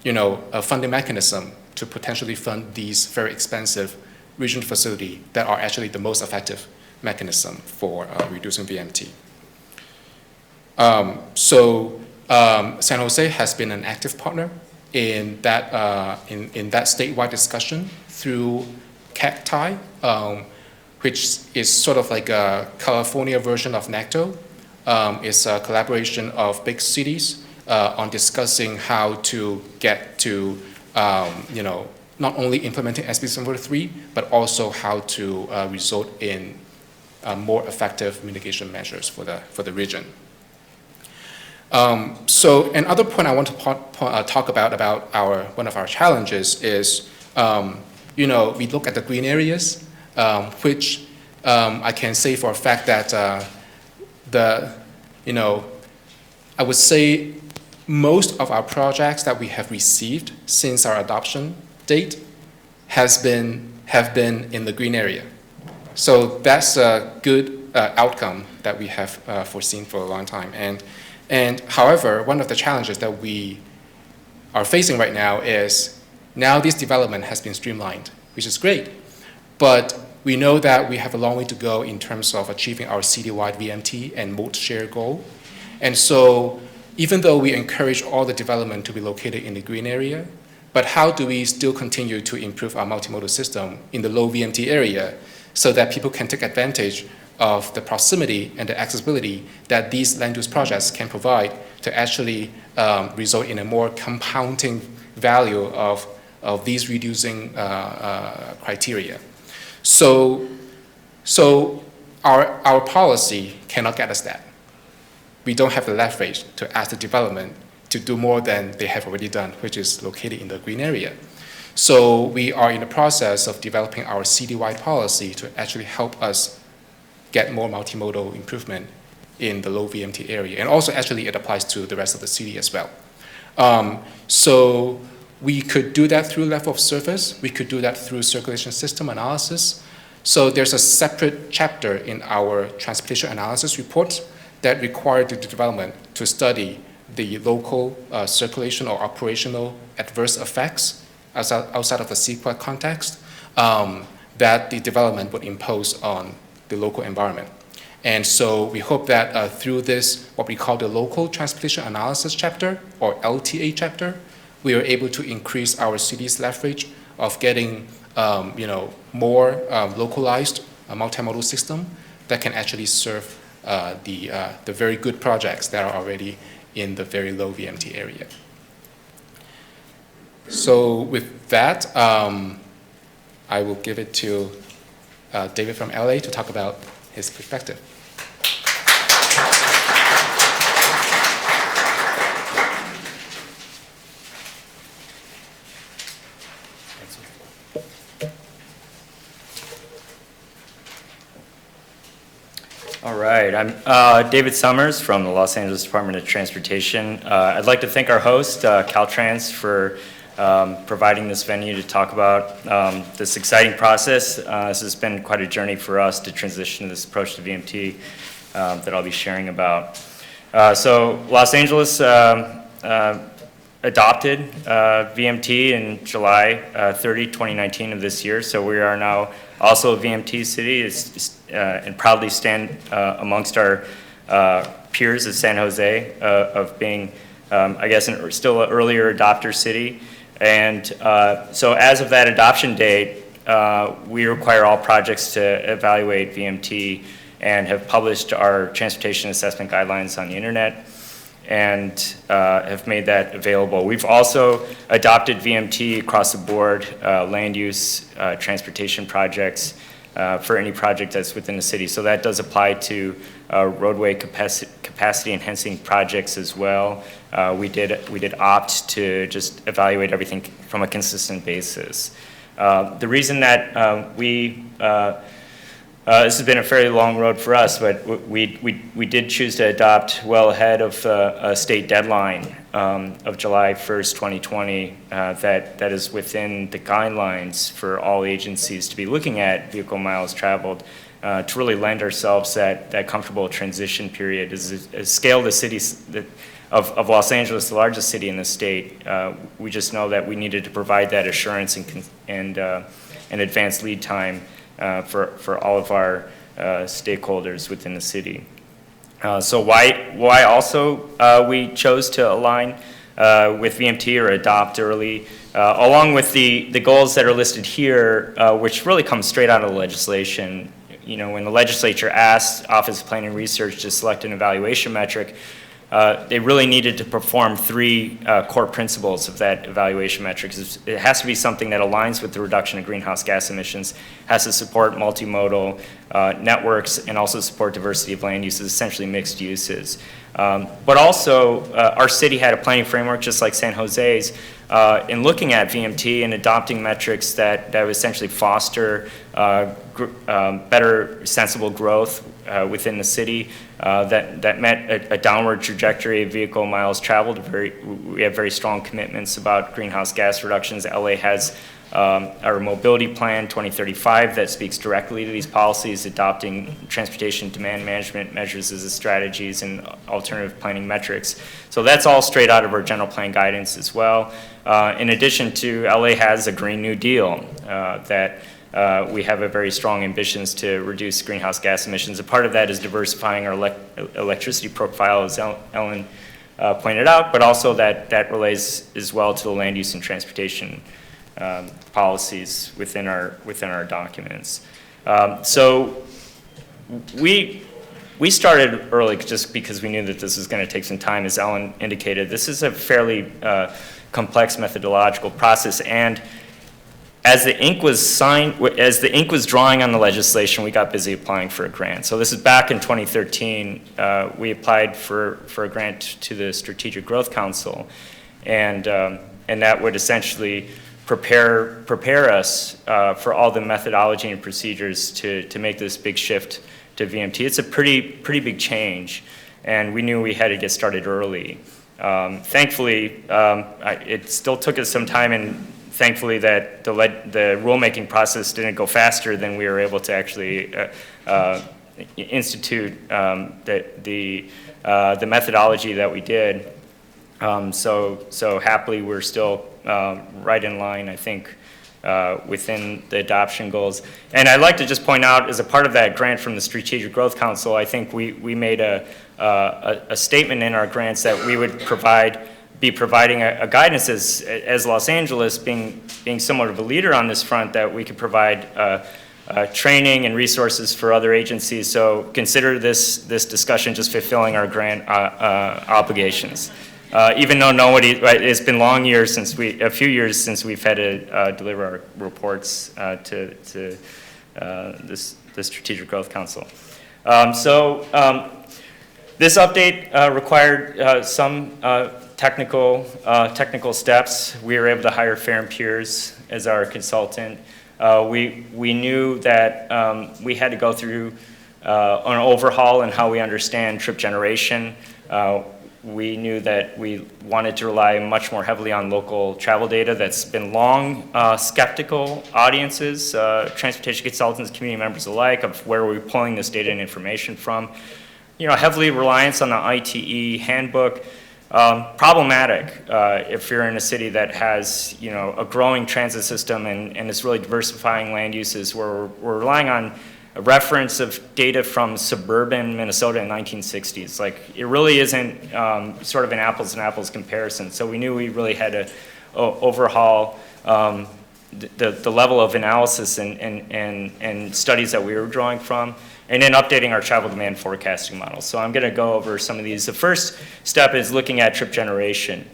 a funding mechanism to potentially fund these very expensive regional facility that are actually the most effective mechanism for reducing VMT. San Jose has been an active partner in that statewide discussion through CACTI, which is sort of like a California version of NACTO. It's a collaboration of big cities on discussing how to get to, not only implementing SB 743, but also how to result in more effective mitigation measures for the region. So another point I want to talk about one of our challenges is, we look at the green areas, which I can say for a fact that I would say most of our projects that we have received since our adoption date have been in the green area. So that's a good outcome that we have foreseen for a long time. And however, one of the challenges that we are facing right now is now this development has been streamlined, which is great, but we know that we have a long way to go in terms of achieving our citywide VMT and mode share goal. And so even though we encourage all the development to be located in the green area, but how do we still continue to improve our multimodal system in the low VMT area so that people can take advantage of the proximity and the accessibility that these land use projects can provide to actually result in a more compounding value of these reducing criteria. So our policy cannot get us that. We don't have the leverage to ask the development to do more than they have already done, which is located in the green area. So we are in the process of developing our citywide policy to actually help us get more multimodal improvement in the low VMT area. And also actually it applies to the rest of the city as well. So we could do that through level of service. We could do that through circulation system analysis. So there's a separate chapter in our transportation analysis report that required the development to study the local circulation or operational adverse effects outside of the CEQA context that the development would impose on the local environment. And so we hope that through this, what we call the local transportation analysis chapter, or LTA chapter, we are able to increase our city's leverage of getting more localized multimodal system that can actually serve the very good projects that are already in the very low VMT area. So with that, I will give it to David from LA to talk about his perspective. All right, I'm David Summers from the Los Angeles Department of Transportation. I'd like to thank our host, Caltrans, for providing this venue to talk about this exciting process. This has been quite a journey for us to transition to this approach to VMT that I'll be sharing about. So Los Angeles adopted VMT in July 30, 2019 of this year, so we are now also a VMT city and proudly stand amongst our peers at San Jose of being, I guess, still an earlier adopter city. And so as of that adoption date, we require all projects to evaluate VMT and have published our transportation assessment guidelines on the internet and have made that available. We've also adopted VMT across the board, land use, transportation projects, for any project that's within the city. So that does apply to roadway capacity enhancing projects as well. We did opt to just evaluate everything from a consistent basis. The reason that this has been a fairly long road for us, but we did choose to adopt well ahead of a state deadline of July 1st, 2020, that is within the guidelines for all agencies to be looking at vehicle miles traveled, to really lend ourselves that comfortable transition period. As scale the cities of Los Angeles, the largest city in the state, we just know that we needed to provide that assurance and and advanced lead time for all of our stakeholders within the city. So why also we chose to align with VMT or adopt early, along with the goals that are listed here, which really come straight out of the legislation. You know, when the legislature asked Office of Planning and Research to select an evaluation metric, they really needed to perform three core principles of that evaluation metric. It has to be something that aligns with the reduction of greenhouse gas emissions, has to support multimodal networks, and also support diversity of land uses, essentially mixed uses. But also, our city had a planning framework, just like San Jose's, in looking at VMT and adopting metrics that would essentially foster better, sensible growth within the city that met a downward trajectory of vehicle miles traveled. We have very strong commitments about greenhouse gas reductions. LA has our mobility plan 2035 that speaks directly to these policies, adopting transportation demand management measures as strategies and alternative planning metrics. So that's all straight out of our general plan guidance as well. In addition to, LA has a Green New Deal that we have a very strong ambitions to reduce greenhouse gas emissions. A part of that is diversifying our electricity profile, as Ellen pointed out, but also that relates as well to the land use and transportation policies within our documents. So we started early just because we knew that this was going to take some time, as Ellen indicated. This is a fairly complex methodological process, and as the ink was drying on the legislation, we got busy applying for a grant. So this is back in 2013. We applied for a grant to the Strategic Growth Council, and that would essentially prepare us for all the methodology and procedures to make this big shift to VMT. It's a pretty big change, and we knew we had to get started early. Thankfully, it still took us some time, and thankfully that the rulemaking process didn't go faster than we were able to actually institute the methodology that we did. So happily, we're still right in line, I think, within the adoption goals. And I'd like to just point out, as a part of that grant from the Strategic Growth Council, I think we made a statement in our grants that we would be providing a guidance as Los Angeles, being somewhat of a leader on this front, that we could provide training and resources for other agencies. So consider this discussion just fulfilling our grant obligations. Even though nobody, right, it's been a few years since we've had to deliver our reports to the Strategic Growth Council. This update required some technical steps. We were able to hire Fair & Peers as our consultant. We knew that we had to go through an overhaul in how we understand trip generation. We knew that we wanted to rely much more heavily on local travel data that's been long skeptical audiences, transportation consultants, community members alike, of where we're pulling this data and information from. You know, heavily reliance on the ITE handbook. Problematic if you're in a city that has, you know, a growing transit system and is really diversifying land uses, where we're relying on a reference of data from suburban Minnesota in the 1960s. Like, it really isn't sort of an apples and apples comparison. So we knew we really had to overhaul the level of analysis and studies that we were drawing from, and then updating our travel demand forecasting model. So I'm going to go over some of these. The first step is looking at trip generation.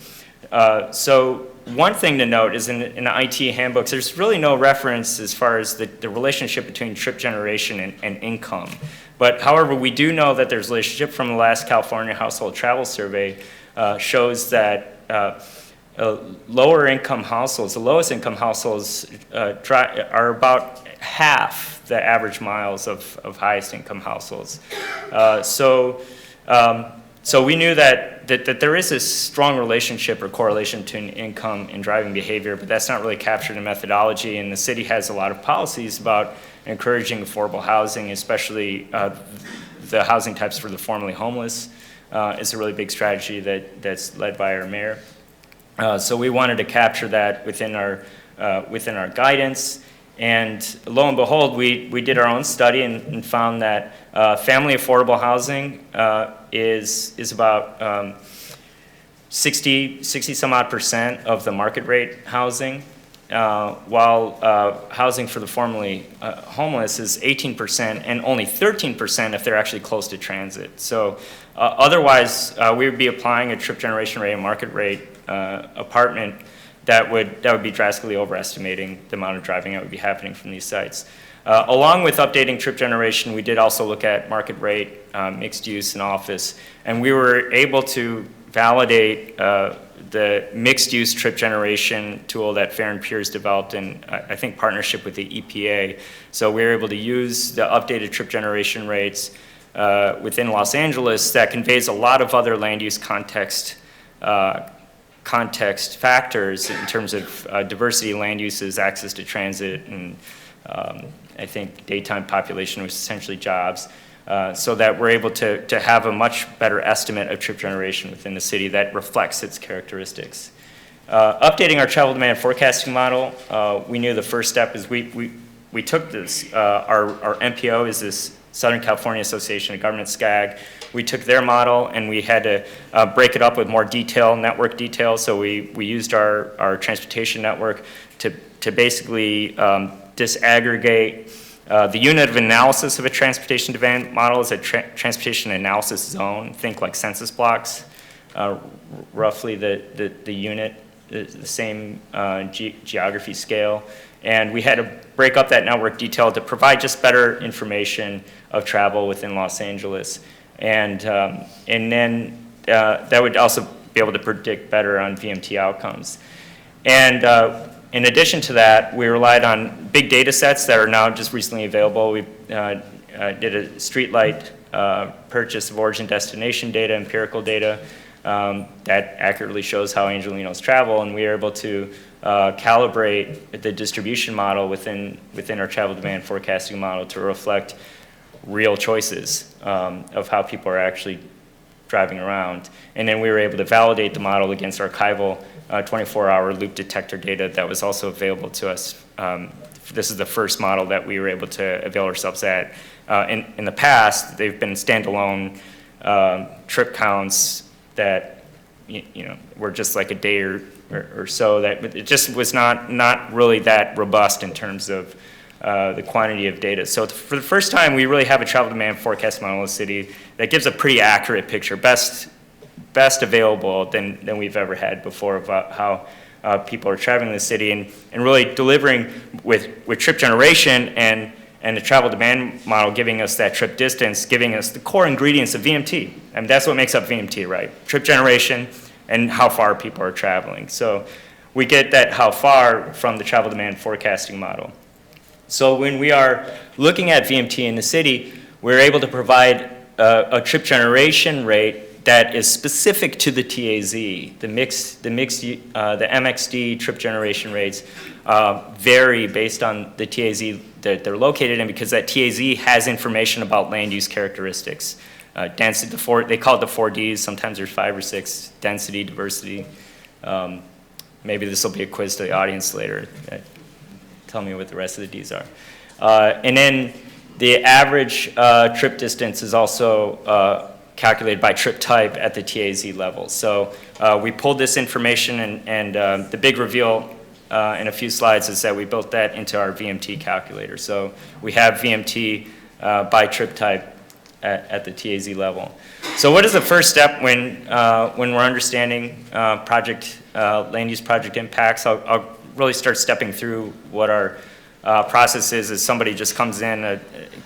So one thing to note is in the IT handbooks, there's really no reference as far as the relationship between trip generation and income. But however, we do know that there's a relationship from the last California Household Travel Survey shows that lower income households, the lowest income households are about half the average miles of highest income households. So we knew that there is a strong relationship or correlation between income and driving behavior, but that's not really captured in methodology, and the city has a lot of policies about encouraging affordable housing, especially the housing types for the formerly homeless is a really big strategy that's led by our mayor. So we wanted to capture that within our guidance. And lo and behold, we did our own study and found that family affordable housing is about 60 some odd % of the market rate housing, while housing for the formerly homeless is 18% and only 13% if they're actually close to transit. So otherwise, we would be applying a trip generation rate and market rate apartment that would be drastically overestimating the amount of driving that would be happening from these sites. Along with updating trip generation, we did also look at market rate, mixed use, and office, and we were able to validate the mixed use trip generation tool that Fair and Peers developed in, I think, partnership with the EPA. So we were able to use the updated trip generation rates within Los Angeles that conveys a lot of other land use context factors in terms of diversity, land uses, access to transit, and I think daytime population, was essentially jobs, so that we're able to have a much better estimate of trip generation within the city that reflects its characteristics. Updating our travel demand forecasting model, we knew the first step is we took this, our MPO is this Southern California Association of Government, SCAG. We took their model and we had to break it up with more detail, network detail. So we used our transportation network to basically disaggregate the unit of analysis of a transportation demand model is a transportation analysis zone. Think like census blocks, roughly the unit, the same geography scale. And we had to break up that network detail to provide just better information of travel within Los Angeles. And then that would also be able to predict better on VMT outcomes. And in addition to that, we relied on big data sets that are now just recently available. We did a streetlight purchase of origin destination data, empirical data, that accurately shows how Angelenos travel, and we were able to calibrate the distribution model within our travel demand forecasting model to reflect real choices of how people are actually driving around. And then we were able to validate the model against archival 24-hour loop detector data that was also available to us. This is the first model that we were able to avail ourselves at. In the past, they've been standalone trip counts that were just like a day or so. That it just was not really that robust in terms of the quantity of data. So for the first time, we really have a travel demand forecast model in the city that gives a pretty accurate picture, best available than we've ever had before about how people are traveling in the city, and really delivering with trip generation and the travel demand model giving us that trip distance, giving us the core ingredients of VMT. I mean, that's what makes up VMT, right? Trip generation and how far people are traveling. So we get that how far from the travel demand forecasting model. So when we are looking at VMT in the city, we're able to provide a trip generation rate that is specific to the TAZ. The MXD trip generation rates vary based on the TAZ that they're located in, because that TAZ has information about land use characteristics. Density, they call it the 4Ds. Sometimes there's 5 or 6: density, diversity. Maybe this will be a quiz to the audience later. Tell me what the rest of the Ds are. And then the average trip distance is also calculated by trip type at the TAZ level. So we pulled this information, and the big reveal in a few slides is that we built that into our VMT calculator. So we have VMT by trip type at the TAZ level. So what is the first step when we're understanding land use project impacts? I'll really start stepping through what our process is. Somebody just comes in, a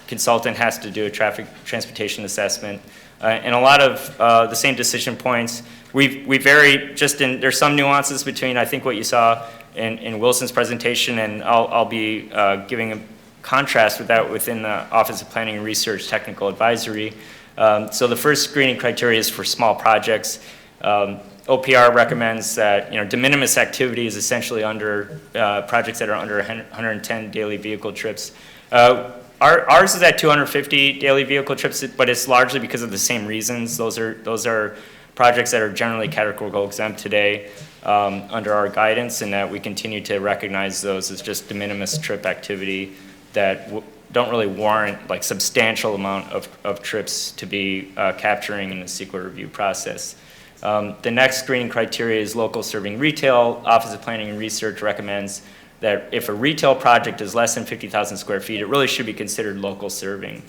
consultant has to do a traffic transportation assessment, and a lot of the same decision points. We vary there's some nuances between, I think, what you saw in Wilson's presentation, and I'll be giving a contrast with that within the Office of Planning and Research Technical Advisory. So the first screening criteria is for small projects. OPR recommends that de minimis activity is essentially under projects that are under 110 daily vehicle trips. Ours is at 250 daily vehicle trips, but it's largely because of the same reasons. Those are projects that are generally categorical exempt today under our guidance, and that we continue to recognize those as just de minimis trip activity that don't really warrant like substantial amount of trips to be capturing in the CEQA review process. The next screening criteria is local serving retail. Office of Planning and Research recommends that if a retail project is less than 50,000 square feet, it really should be considered local serving.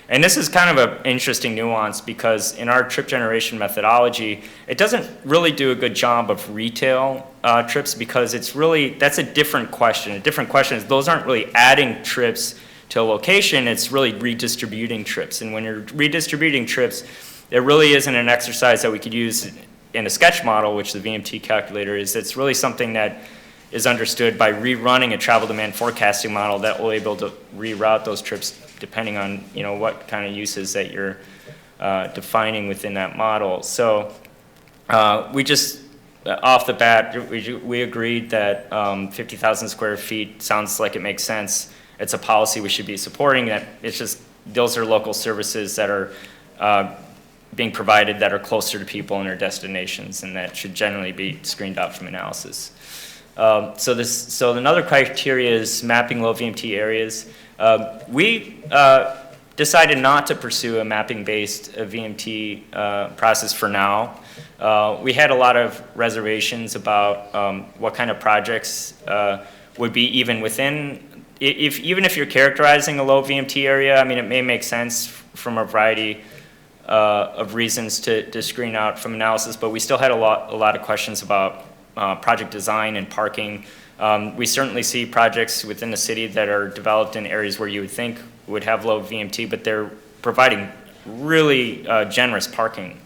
And this is kind of an interesting nuance because in our trip generation methodology, it doesn't really do a good job of retail trips because it's really, that's a different question. A different question is those aren't really adding trips to a location, it's really redistributing trips. And when you're redistributing trips, there really isn't an exercise that we could use in a sketch model, which the VMT calculator is. It's really something that is understood by rerunning a travel demand forecasting model that will be able to reroute those trips depending on what kind of uses that you're defining within that model. So we just, off the bat, we agreed that 50,000 square feet sounds like it makes sense. It's a policy we should be supporting. That it's just those are local services that are being provided that are closer to people and their destinations, and that should generally be screened out from analysis. So another criteria is mapping low VMT areas. We decided not to pursue a mapping-based VMT process for now. We had a lot of reservations about what kind of projects would be even within. Even if you're characterizing a low VMT area, I mean, it may make sense from a variety of reasons to screen out from analysis, but we still had a lot of questions about project design and parking. We certainly see projects within the city that are developed in areas where you would think would have low VMT, but they're providing really generous parking.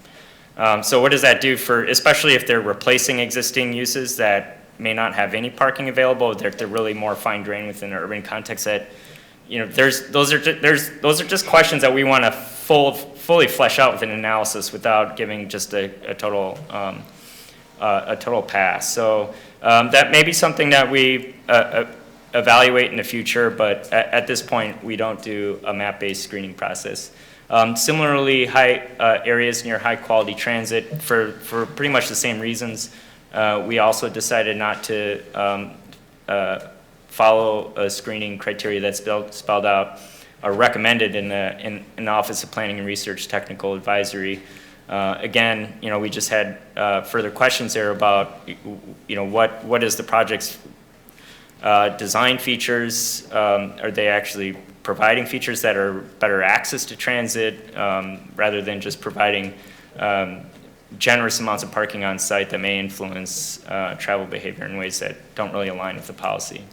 So what does that do for, especially if they're replacing existing uses that may not have any parking available, they're really more fine grained within an urban context that, those are just questions that we want to fully flesh out with an analysis without giving just a total pass. So that may be something that we evaluate in the future, but at this point we don't do a map-based screening process. Similarly, high areas near high-quality transit for pretty much the same reasons. We also decided not to follow a screening criteria that's spelled out or recommended in the Office of Planning and Research Technical Advisory. Again, we just had further questions there about, what is the project's design features? Are they actually providing features that are better access to transit rather than just providing generous amounts of parking on site that may influence travel behavior in ways that don't really align with the policy.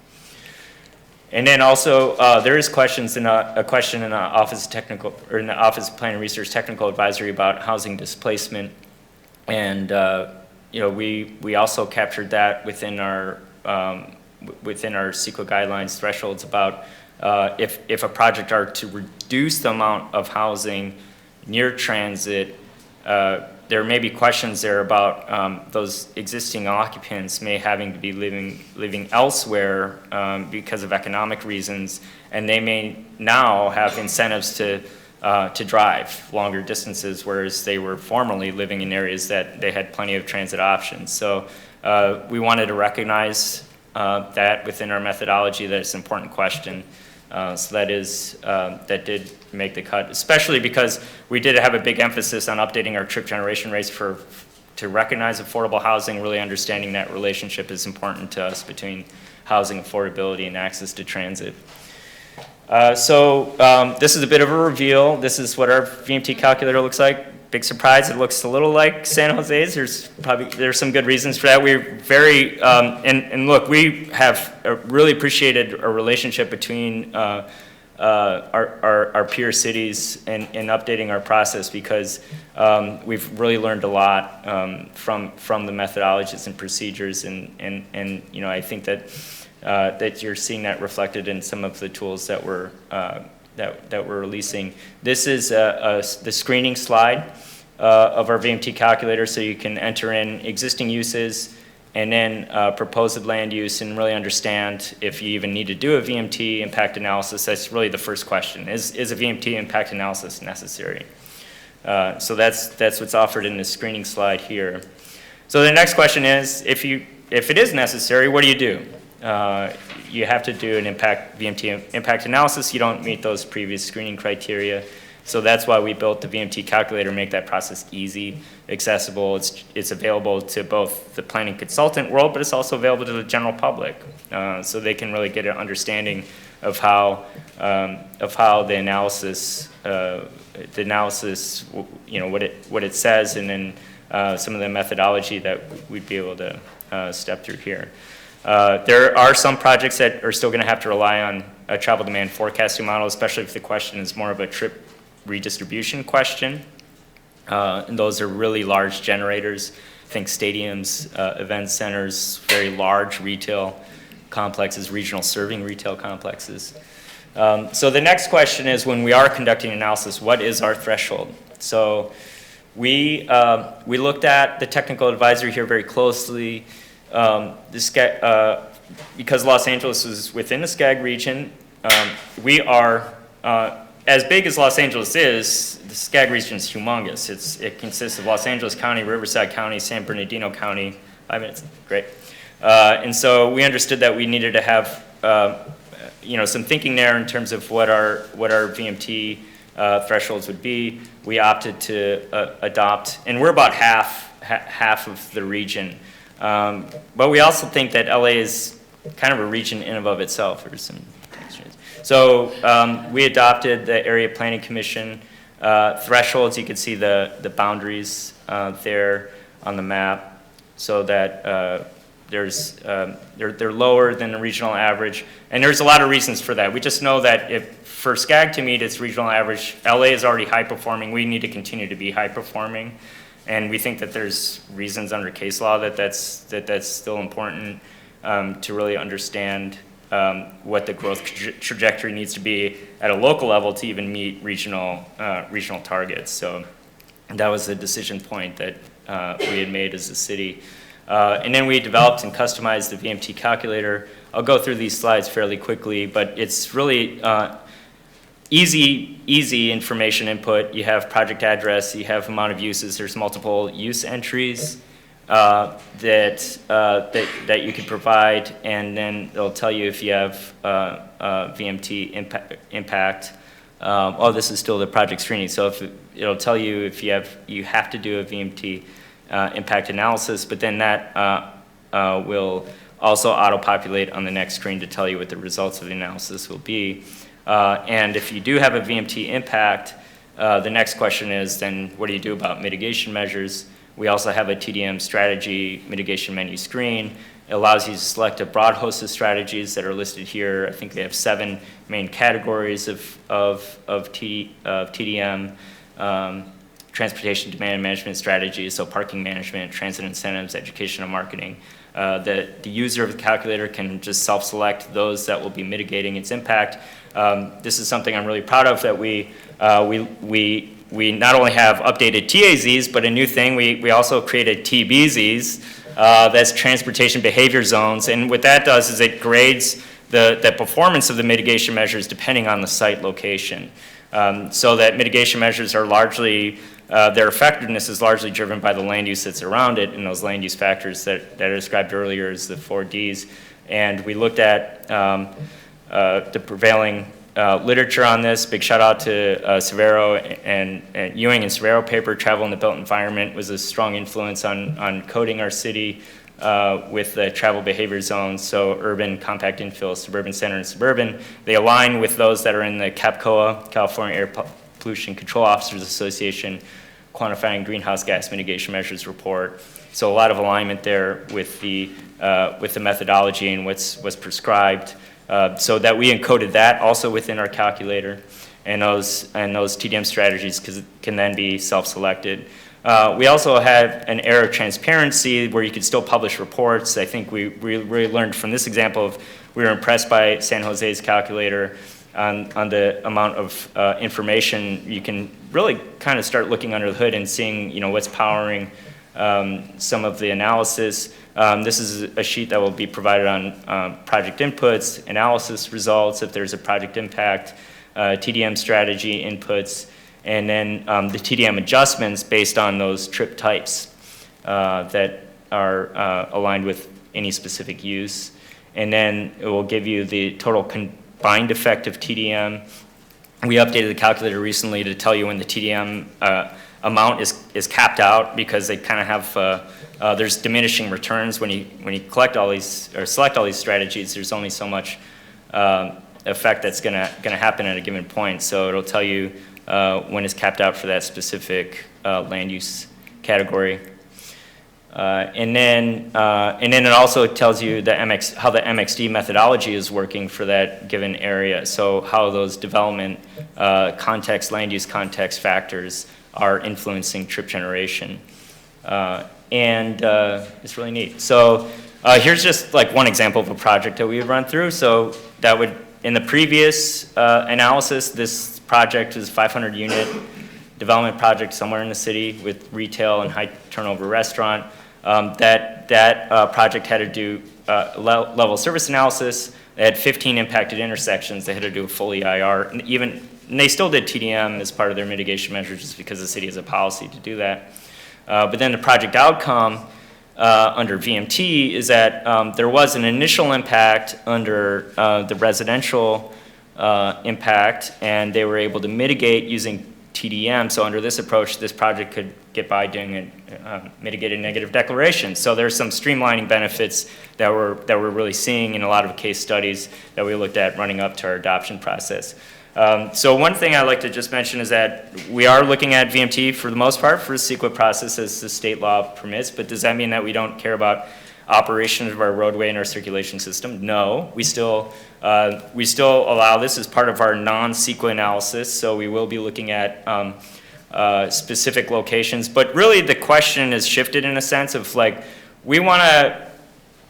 And then also, there is a question in the Office of Planning and Research Technical Advisory about housing displacement, and we also captured that within our CEQA guidelines thresholds about if a project are to reduce the amount of housing near transit. There may be questions there about those existing occupants may having to be living elsewhere because of economic reasons, and they may now have incentives to drive longer distances, whereas they were formerly living in areas that they had plenty of transit options. So we wanted to recognize that within our methodology, that it's an important question. So that did make the cut, especially because we did have a big emphasis on updating our trip generation rates to recognize affordable housing, really understanding that relationship is important to us between housing affordability and access to transit. So this is a bit of a reveal. This is what our VMT calculator looks like. Big surprise, it looks a little like San Jose's. There's some good reasons for that. We're very, and look, we have really appreciated a relationship between our peer cities in updating our process, because we've really learned a lot from the methodologies and procedures, and I think that you're seeing that reflected in some of the tools that we're releasing. This is the screening slide of our VMT calculator, so you can enter in existing uses and then proposed land use and really understand if you even need to do a VMT impact analysis. That's really the first question. Is a VMT impact analysis necessary? So that's what's offered in this screening slide here. So the next question is, if it is necessary, what do? You have to do an VMT impact analysis. You don't meet those previous screening criteria. So that's why we built the VMT calculator, make that process easy, accessible. It's available to both the planning consultant world, but it's also available to the general public. So they can really get an understanding of how the analysis, what it says, and then some of the methodology that we'd be able to step through here. There are some projects that are still going to have to rely on a travel demand forecasting model, especially if the question is more of a trip redistribution question. And those are really large generators. Think stadiums, event centers, very large retail complexes, regional serving retail complexes. So the next question is, when we are conducting analysis, what is our threshold? So we looked at the technical advisory here very closely. Because Los Angeles is within the SCAG region, we are, as big as Los Angeles is, the SCAG region is humongous. It consists of Los Angeles County, Riverside County, San Bernardino County. 5 minutes, great. And so we understood that we needed to have some thinking there in terms of what our VMT thresholds would be. We opted to adopt, and we're about half of the region. But we also think that LA is kind of a region in and of itself. So we adopted the Area Planning Commission thresholds. You can see the boundaries there on the map, so that they're lower than the regional average. And there's a lot of reasons for that. We just know that if for SCAG to meet its regional average, LA is already high performing. We need to continue to be high performing. And we think that there's reasons under case law that's still important to really understand what the growth trajectory needs to be at a local level to even meet regional targets. So that was the decision point that we had made as a city. And then we developed and customized the VMT calculator. I'll go through these slides fairly quickly, but it's really easy information input. You have project address, you have amount of uses, there's multiple use entries that you can provide, and then it'll tell you if you have VMT impact. This is still the project screening, so it'll tell you if you have to do a VMT impact analysis, but then that will also auto-populate on the next screen to tell you what the results of the analysis will be. And if you do have a VMT impact, the next question is then what do you do about mitigation measures? We also have a TDM strategy mitigation menu screen. It allows you to select a broad host of strategies that are listed here. I think they have 7 main categories of TDM. Transportation demand management strategies, so parking management, transit incentives, education and marketing. The user of the calculator can just self-select those that will be mitigating its impact. This is something I'm really proud of, that we not only have updated TAZs, but a new thing, we also created TBZs, that's transportation behavior zones, and what that does is it grades the performance of the mitigation measures depending on the site location. So that mitigation measures are largely, their effectiveness is largely driven by the land use that's around it, and those land use factors that I described earlier as the 4 Ds. And we looked at the prevailing literature on this. Big shout out to Severo and Ewing and Severo paper. Travel in the built environment was a strong influence on coding our city with the travel behavior zones. So urban, compact infill, suburban center, and suburban. They align with those that are in the CAPCOA, California Air Pollution Control Officers Association, quantifying greenhouse gas mitigation measures report. So a lot of alignment there with the methodology and what's prescribed. So that we encoded that also within our calculator, and those TDM strategies can then be self-selected. We also have an era of transparency where you can still publish reports. I think we really learned from this example we were impressed by San Jose's calculator on the amount of information. You can really kind of start looking under the hood and seeing what's powering some of the analysis. This is a sheet that will be provided on project inputs, analysis results, if there's a project impact, TDM strategy inputs, and then the TDM adjustments based on those trip types that are aligned with any specific use. And then it will give you the total combined effect of TDM. We updated the calculator recently to tell you when the TDM amount is capped out, because they kind of have, there's diminishing returns when you collect all these, or select all these strategies. There's only so much effect that's gonna happen at a given point. So it'll tell you when it's capped out for that specific land use category. And then it also tells you how the MXD methodology is working for that given area. So how those development context, land use context factors are influencing trip generation. And it's really neat. So here's just like one example of a project that we would run through. So that would, in the previous analysis, this project is 500 unit development project somewhere in the city with retail and high turnover restaurant. That project had to do level of service analysis. They had 15 impacted intersections. They had to do a full EIR. And they still did TDM as part of their mitigation measures, just because the city has a policy to do that. But then the project outcome under VMT is that there was an initial impact under the residential impact, and they were able to mitigate using TDM. So under this approach, this project could get by doing a mitigated negative declaration. So there's some streamlining benefits that we're really seeing in a lot of case studies that we looked at running up to our adoption process. So one thing I'd like to just mention is that we are looking at VMT for the most part for the CEQA process as the state law permits, but does that mean that we don't care about operation of our roadway and our circulation system? No, we still allow this as part of our non-CEQA analysis, so we will be looking at specific locations. But really the question is shifted in a sense of like, we want to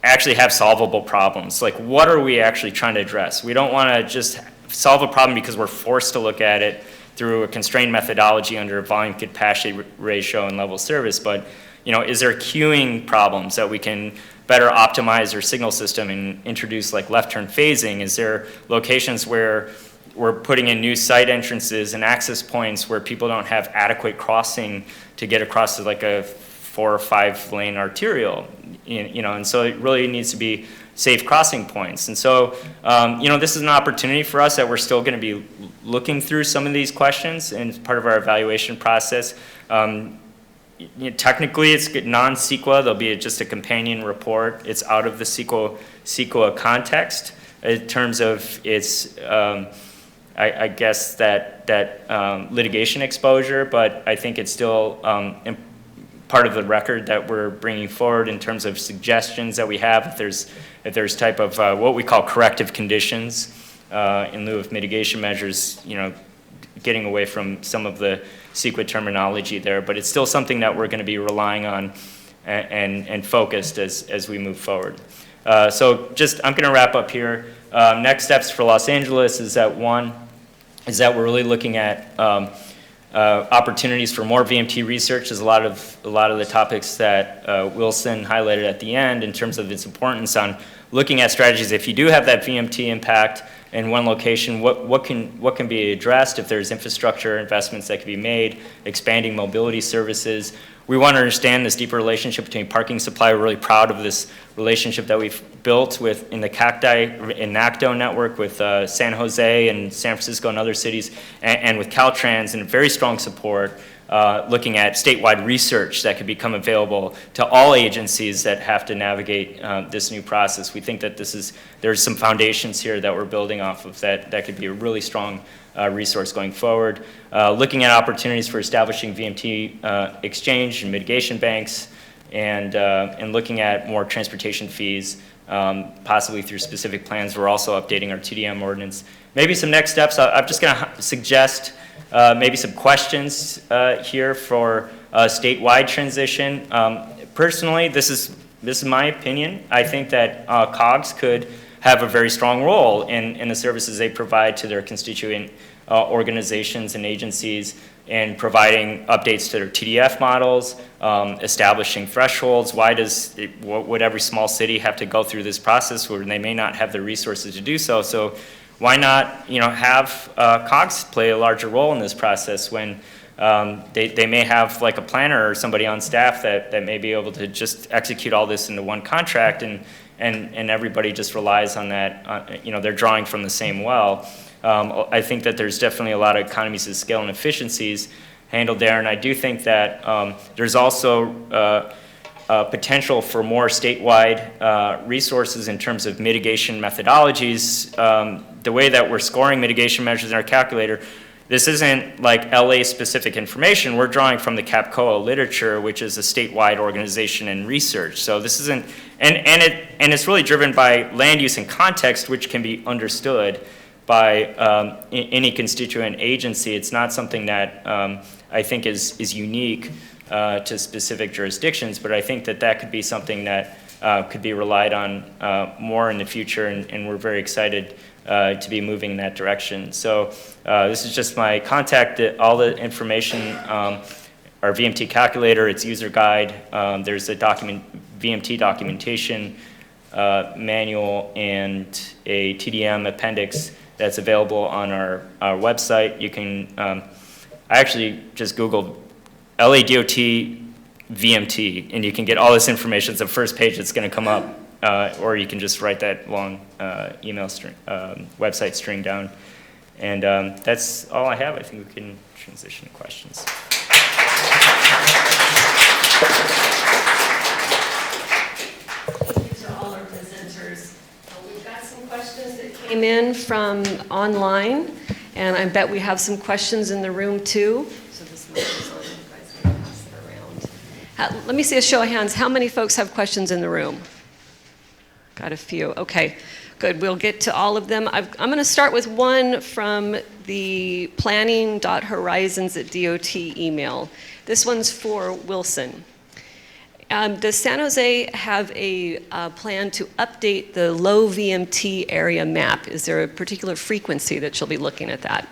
actually have solvable problems. Like, what are we actually trying to address? We don't want to just solve a problem because we're forced to look at it through a constrained methodology under a volume capacity ratio and level of service, but is there queuing problems that we can better optimize our signal system and introduce like left turn phasing? Is there locations where we're putting in new site entrances and access points where people don't have adequate crossing to get across to like a 4 or 5 lane arterial, and so it really needs to be safe crossing points. And so, this is an opportunity for us that we're still going to be looking through some of these questions and part of our evaluation process. Technically, it's non-CEQA. There'll be just a companion report. It's out of the CEQA context in terms of its, I guess, that litigation exposure, but I think it's still part of the record that we're bringing forward in terms of suggestions that we have if there's type of what we call corrective conditions in lieu of mitigation measures, getting away from some of the CEQA terminology there, but it's still something that we're going to be relying on and focused as we move forward. So I'm going to wrap up here. Next steps for Los Angeles is that we're really looking at opportunities for more VMT research. There's a lot of the topics that Wilson highlighted at the end in terms of its importance on looking at strategies. If you do have that VMT impact in one location, what can be addressed if there's infrastructure investments that can be made, expanding mobility services. We want to understand this deeper relationship between parking supply. We're really proud of this relationship that we've built in the Cacti and NACDO network with San Jose and San Francisco and other cities, and with Caltrans, and very strong support looking at statewide research that could become available to all agencies that have to navigate this new process. We think that there's some foundations here that we're building off of that could be a really strong resource going forward. Looking at opportunities for establishing VMT exchange and mitigation banks, and looking at more transportation fees, possibly through specific plans. We're also updating our TDM ordinance. Maybe some next steps. I'm just going to suggest maybe some questions here for a statewide transition. Personally, this is my opinion. I think that COGS could have a very strong role in the services they provide to their constituent organizations and agencies, in providing updates to their TDF models, establishing thresholds. Why would every small city have to go through this process where they may not have the resources to do so? So why not, have COGS play a larger role in this process when they may have like a planner or somebody on staff that may be able to just execute all this into one contract, and everybody just relies on that, they're drawing from the same well. I think that there's definitely a lot of economies of scale and efficiencies handled there, and I do think that there's also potential for more statewide resources in terms of mitigation methodologies. The way that we're scoring mitigation measures in our calculator, this isn't like LA-specific information. We're drawing from the CAPCOA literature, which is a statewide organization and research. So this isn't, and it's really driven by land use and context, which can be understood by any constituent agency. It's not something that I think is unique to specific jurisdictions, but I think that could be something that could be relied on more in the future, and we're very excited to be moving in that direction. So this is just my contact, all the information, our VMT calculator, its user guide, there's a VMT documentation manual and a TDM appendix that's available on our website. You can, I actually just Googled LA DOT VMT, and you can get all this information. It's the first page that's going to come up, or you can just write that long email string, website string down. And that's all I have. I think we can transition to questions. These are all our presenters. We've got some questions that came in from online, and I bet we have some questions in the room too. So this mic is on. You guys can pass it around. Let me see a show of hands. How many folks have questions in the room? Got a few. Okay, good. We'll get to all of them. I'm going to start with one from the planning.horizons@DOT email. This one's for Wilson. Does San Jose have a plan to update the low VMT area map? Is there a particular frequency that you'll be looking at that?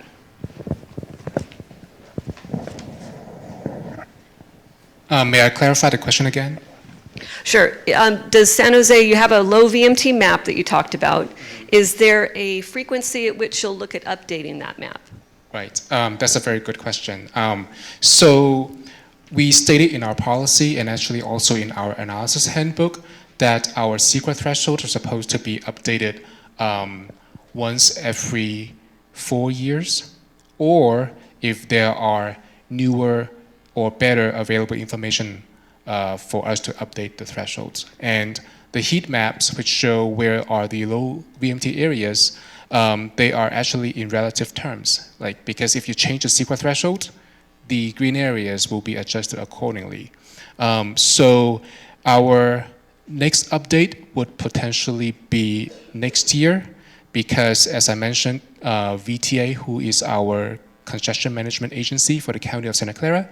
May I clarify the question again? Sure. Does San Jose, you have a low VMT map that you talked about. Is there a frequency at which you'll look at updating that map? Right. That's a very good question. So we stated in our policy and actually also in our analysis handbook that our secret thresholds are supposed to be updated once every 4 years, or if there are newer or better available information for us to update the thresholds. And the heat maps, which show where are the low VMT areas, they are actually in relative terms. Like, because if you change the secret threshold, the green areas will be adjusted accordingly. So our next update would potentially be next year, because as I mentioned, VTA, who is our congestion management agency for the county of Santa Clara,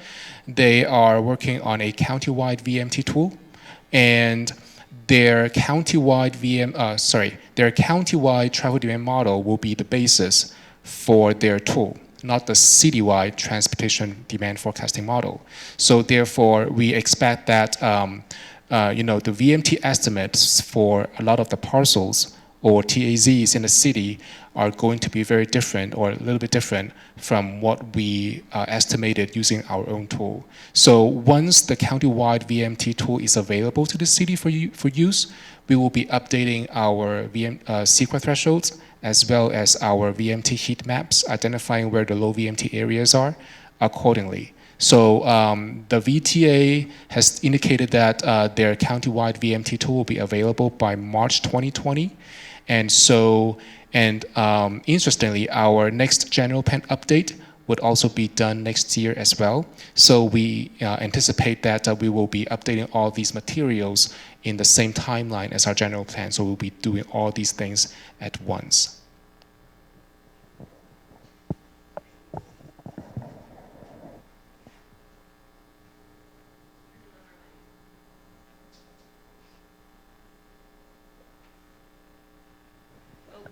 they are working on a countywide VMT tool, and their countywide their countywide travel demand model will be the basis for their tool, not the citywide transportation demand forecasting model. So therefore, we expect that the VMT estimates for a lot of the parcels or TAZs in the city are going to be very different, or a little bit different from what we estimated using our own tool. So once the countywide VMT tool is available to the city for use, we will be updating our secret thresholds as well as our VMT heat maps, identifying where the low VMT areas are accordingly. So the VTA has indicated that their countywide VMT tool will be available by March 2020. And so, interestingly, our next general plan update would also be done next year as well. So we anticipate that we will be updating all these materials in the same timeline as our general plan. So we'll be doing all these things at once.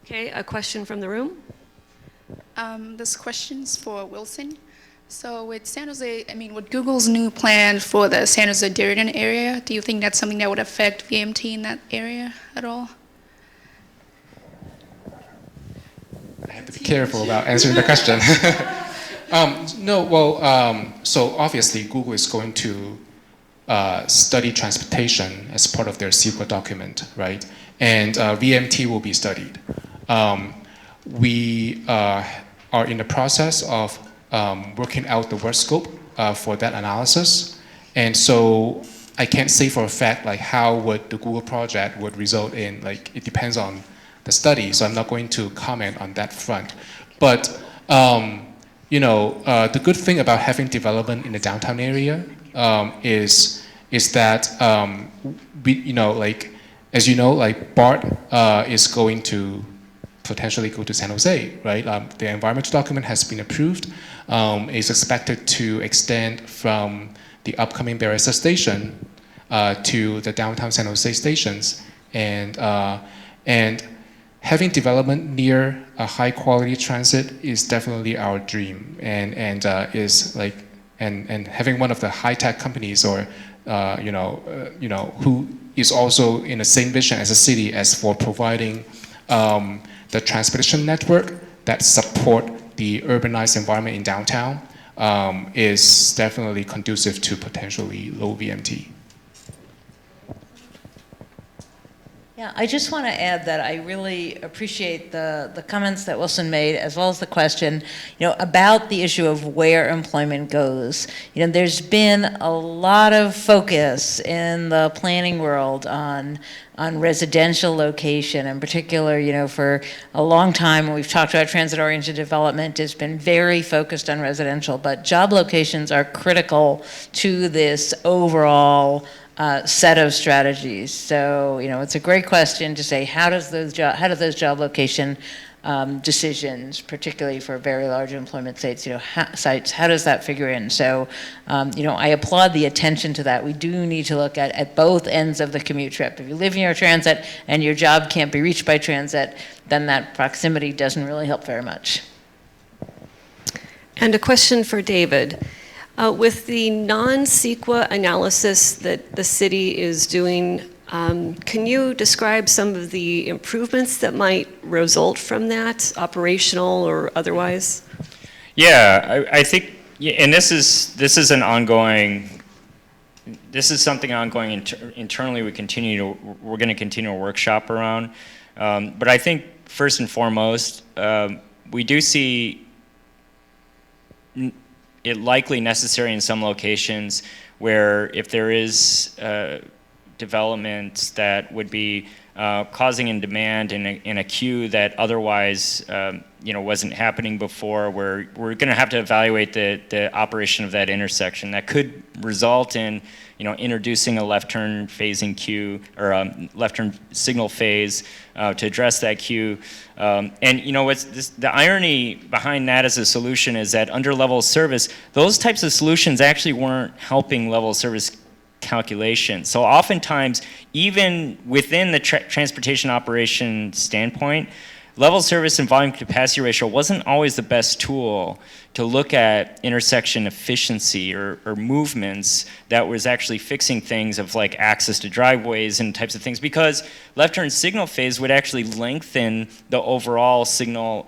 Okay, a question from the room? This question's for Wilson. So with San Jose, with Google's new plan for the San Jose Duridan area, do you think that's something that would affect VMT in that area at all? have to be careful about answering the question. No, well, so obviously Google is going to study transportation as part of their secret document, right? And VMT will be studied. We are in the process of working out the work scope for that analysis. And so I can't say for a fact like how would the Google project would result in, like it depends on the study, so I'm not going to comment on that front. But you know, the good thing about having development in the downtown area is that we, you know, like as you know, like BART is going to potentially go to San Jose, right? The environmental document has been approved. Is expected to extend from the upcoming Berryessa station to the downtown San Jose stations, and having development near a high quality transit is definitely our dream, and is like and having one of the high tech companies or you know who is also in the same vision as a city as for providing the transportation network that support the urbanized environment in downtown is definitely conducive to potentially low VMT. Yeah, I just want to add that I really appreciate the comments that Wilson made, as well as the question, you know, about the issue of where employment goes. You know, there's been a lot of focus in the planning world on residential location. In particular, you know, for a long time, when we've talked about transit-oriented development, it's been very focused on residential, but job locations are critical to this overall set of strategies. So, you know, it's a great question to say, how do those job location decisions, particularly for very large employment sites, you know, how does that figure in? So, you know, I applaud the attention to that. We do need to look at both ends of the commute trip. If you live near transit and your job can't be reached by transit, then that proximity doesn't really help very much. And a question for David. With the non-CEQA analysis that the city is doing, can you describe some of the improvements that might result from that, operational or otherwise? Yeah, I think, and this is an ongoing. This is something ongoing internally. We're going to continue a workshop around. But I think first and foremost, we do see it likely necessary in some locations where if there is development that would be causing in demand in a queue that otherwise you know, wasn't happening before, where we're going to have to evaluate the operation of that intersection. That could result in, you know, introducing a left turn phasing queue or a left turn signal phase to address that queue. And you know, the irony behind that as a solution is that under level of service, those types of solutions actually weren't helping level of service calculation. So oftentimes, even within the transportation operation standpoint, level service and volume capacity ratio wasn't always the best tool to look at intersection efficiency or movements that was actually fixing things of like access to driveways and types of things, because left turn signal phase would actually lengthen the overall signal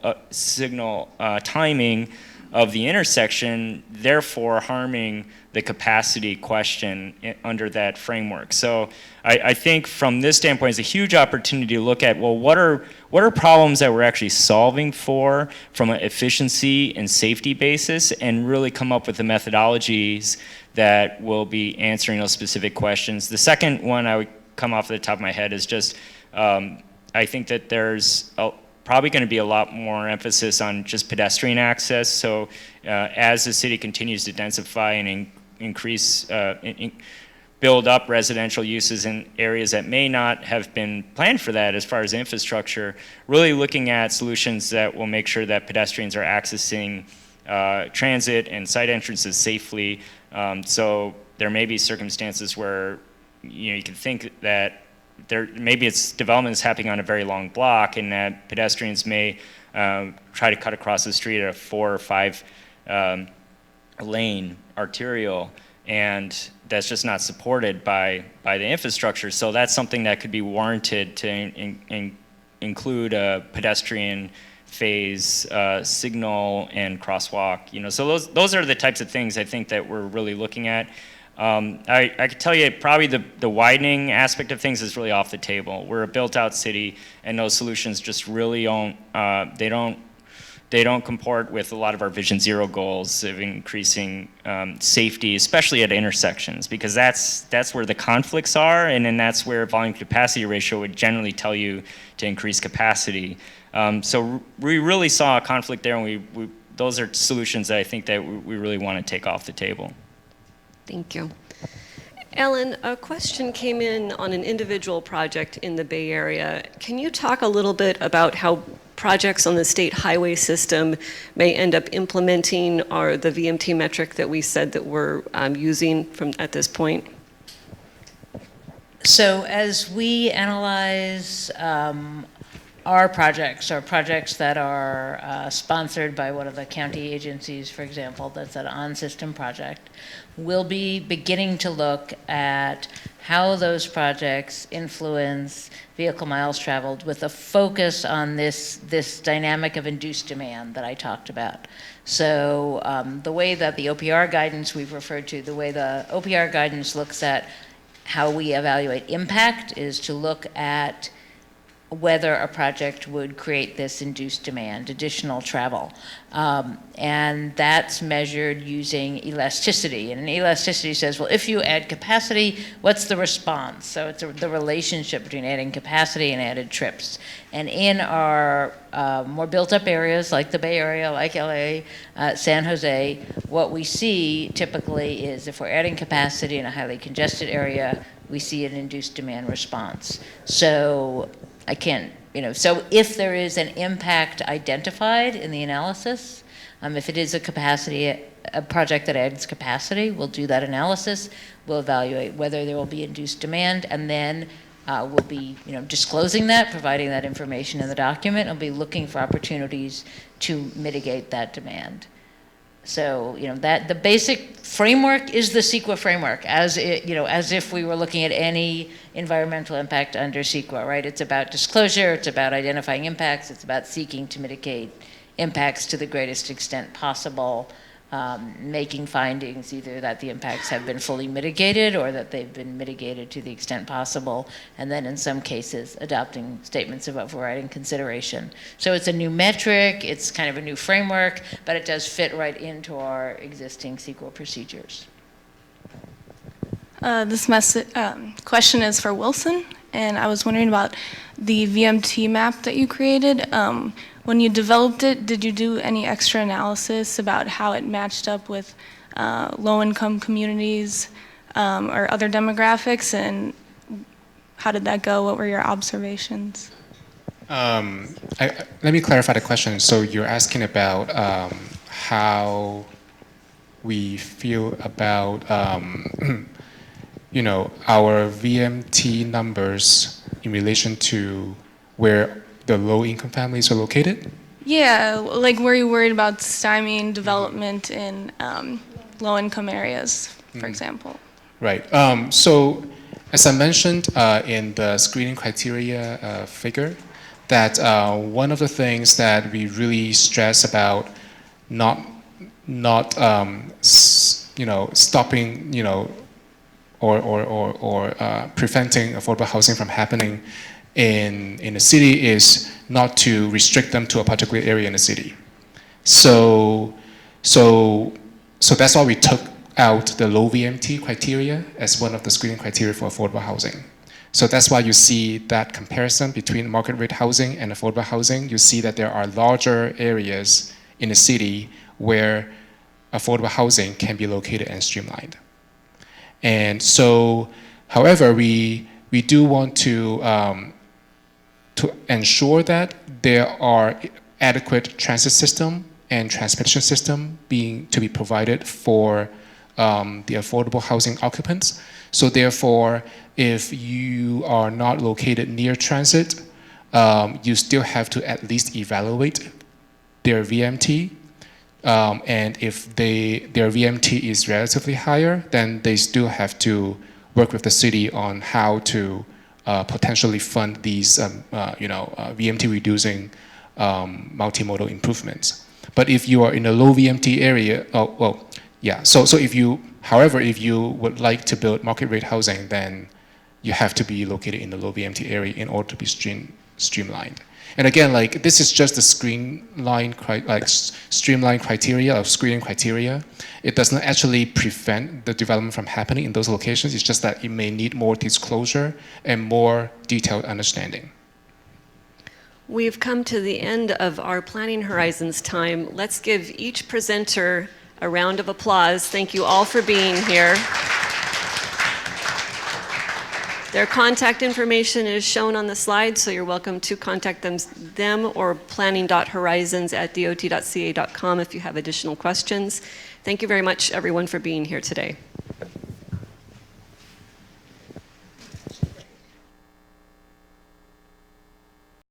timing of the intersection, therefore harming the capacity question under that framework. So I think from this standpoint, it's a huge opportunity to look at, well, what are problems that we're actually solving for from an efficiency and safety basis, and really come up with the methodologies that will be answering those specific questions. The second one I would come off the top of my head is just, I think that there's probably going to be a lot more emphasis on just pedestrian access. So as the city continues to densify and increase, build up residential uses in areas that may not have been planned for that as far as infrastructure, really looking at solutions that will make sure that pedestrians are accessing transit and site entrances safely. So there may be circumstances where, you know, you can think that maybe it's development is happening on a very long block, and that pedestrians may try to cut across the street at a 4 or 5 lane arterial, and that's just not supported by the infrastructure. So that's something that could be warranted to include a pedestrian phase, signal and crosswalk, so those are the types of things I think that we're really looking at. I could tell you probably the widening aspect of things is really off the table. We're a built-out city, and those solutions just really they don't comport with a lot of our Vision Zero goals of increasing safety, especially at intersections, because that's where the conflicts are, and then that's where volume capacity ratio would generally tell you to increase capacity. So we really saw a conflict there, and those are solutions that I think that we really want to take off the table. Thank you. Ellen, a question came in on an individual project in the Bay Area. Can you talk a little bit about how projects on the state highway system may end up implementing the VMT metric that we said that we're using at this point? So as we analyze our projects that are sponsored by one of the county agencies, for example, that's an on-system project, we'll be beginning to look at how those projects influence vehicle miles traveled with a focus on this dynamic of induced demand that I talked about. So the way that the OPR guidance we've referred to, the way the OPR guidance looks at how we evaluate impact is to look at whether a project would create this induced demand, additional travel. And that's measured using elasticity. And elasticity says, well, if you add capacity, what's the response? So it's the relationship between adding capacity and added trips. And in our more built-up areas, like the Bay Area, like LA, San Jose, what we see typically is if we're adding capacity in a highly congested area, we see an induced demand response. So so if there is an impact identified in the analysis, if it is a project that adds capacity, we'll do that analysis. We'll evaluate whether there will be induced demand, and then we'll be, disclosing that, providing that information in the document, and we'll be looking for opportunities to mitigate that demand. So, that the basic framework is the CEQA framework, as if we were looking at any environmental impact under CEQA, right? It's about disclosure, it's about identifying impacts, it's about seeking to mitigate impacts to the greatest extent possible, making findings either that the impacts have been fully mitigated or that they've been mitigated to the extent possible, and then in some cases adopting statements of overriding consideration. So it's a new metric, it's kind of a new framework, but it does fit right into our existing CEQA procedures. This question is for Wilson, and I was wondering about the VMT map that you created. When you developed it, did you do any extra analysis about how it matched up with low-income communities or other demographics, and how did that go? What were your observations? Let me clarify the question. So you're asking about how we feel about our VMT numbers in relation to where the low-income families are located? Yeah, like were you worried about stymieing development in low-income areas, for example? Right. So as I mentioned in the screening criteria figure, that one of the things that we really stress about not stopping, or preventing affordable housing from happening in the city is not to restrict them to a particular area in the city. So that's why we took out the low VMT criteria as one of the screening criteria for affordable housing. So that's why you see that comparison between market rate housing and affordable housing. You see that there are larger areas in the city where affordable housing can be located and streamlined. And so, however, we do want to ensure that there are adequate transit system and transportation system to be provided for the affordable housing occupants. So therefore, if you are not located near transit, you still have to at least evaluate their VMT. And if their VMT is relatively higher, then they still have to work with the city on how to potentially fund these VMT reducing multimodal improvements. But if you are in a low VMT area, so however, if you would like to build market rate housing, then you have to be located in the low VMT area in order to be streamlined. And again, like this is just the streamlined criteria of screening criteria. It does not actually prevent the development from happening in those locations. It's just that it may need more disclosure and more detailed understanding. We've come to the end of our Planning Horizons time. Let's give each presenter a round of applause. Thank you all for being here. Their contact information is shown on the slide, so you're welcome to contact them or planning.horizons@dot.ca.com if you have additional questions. Thank you very much, everyone, for being here today.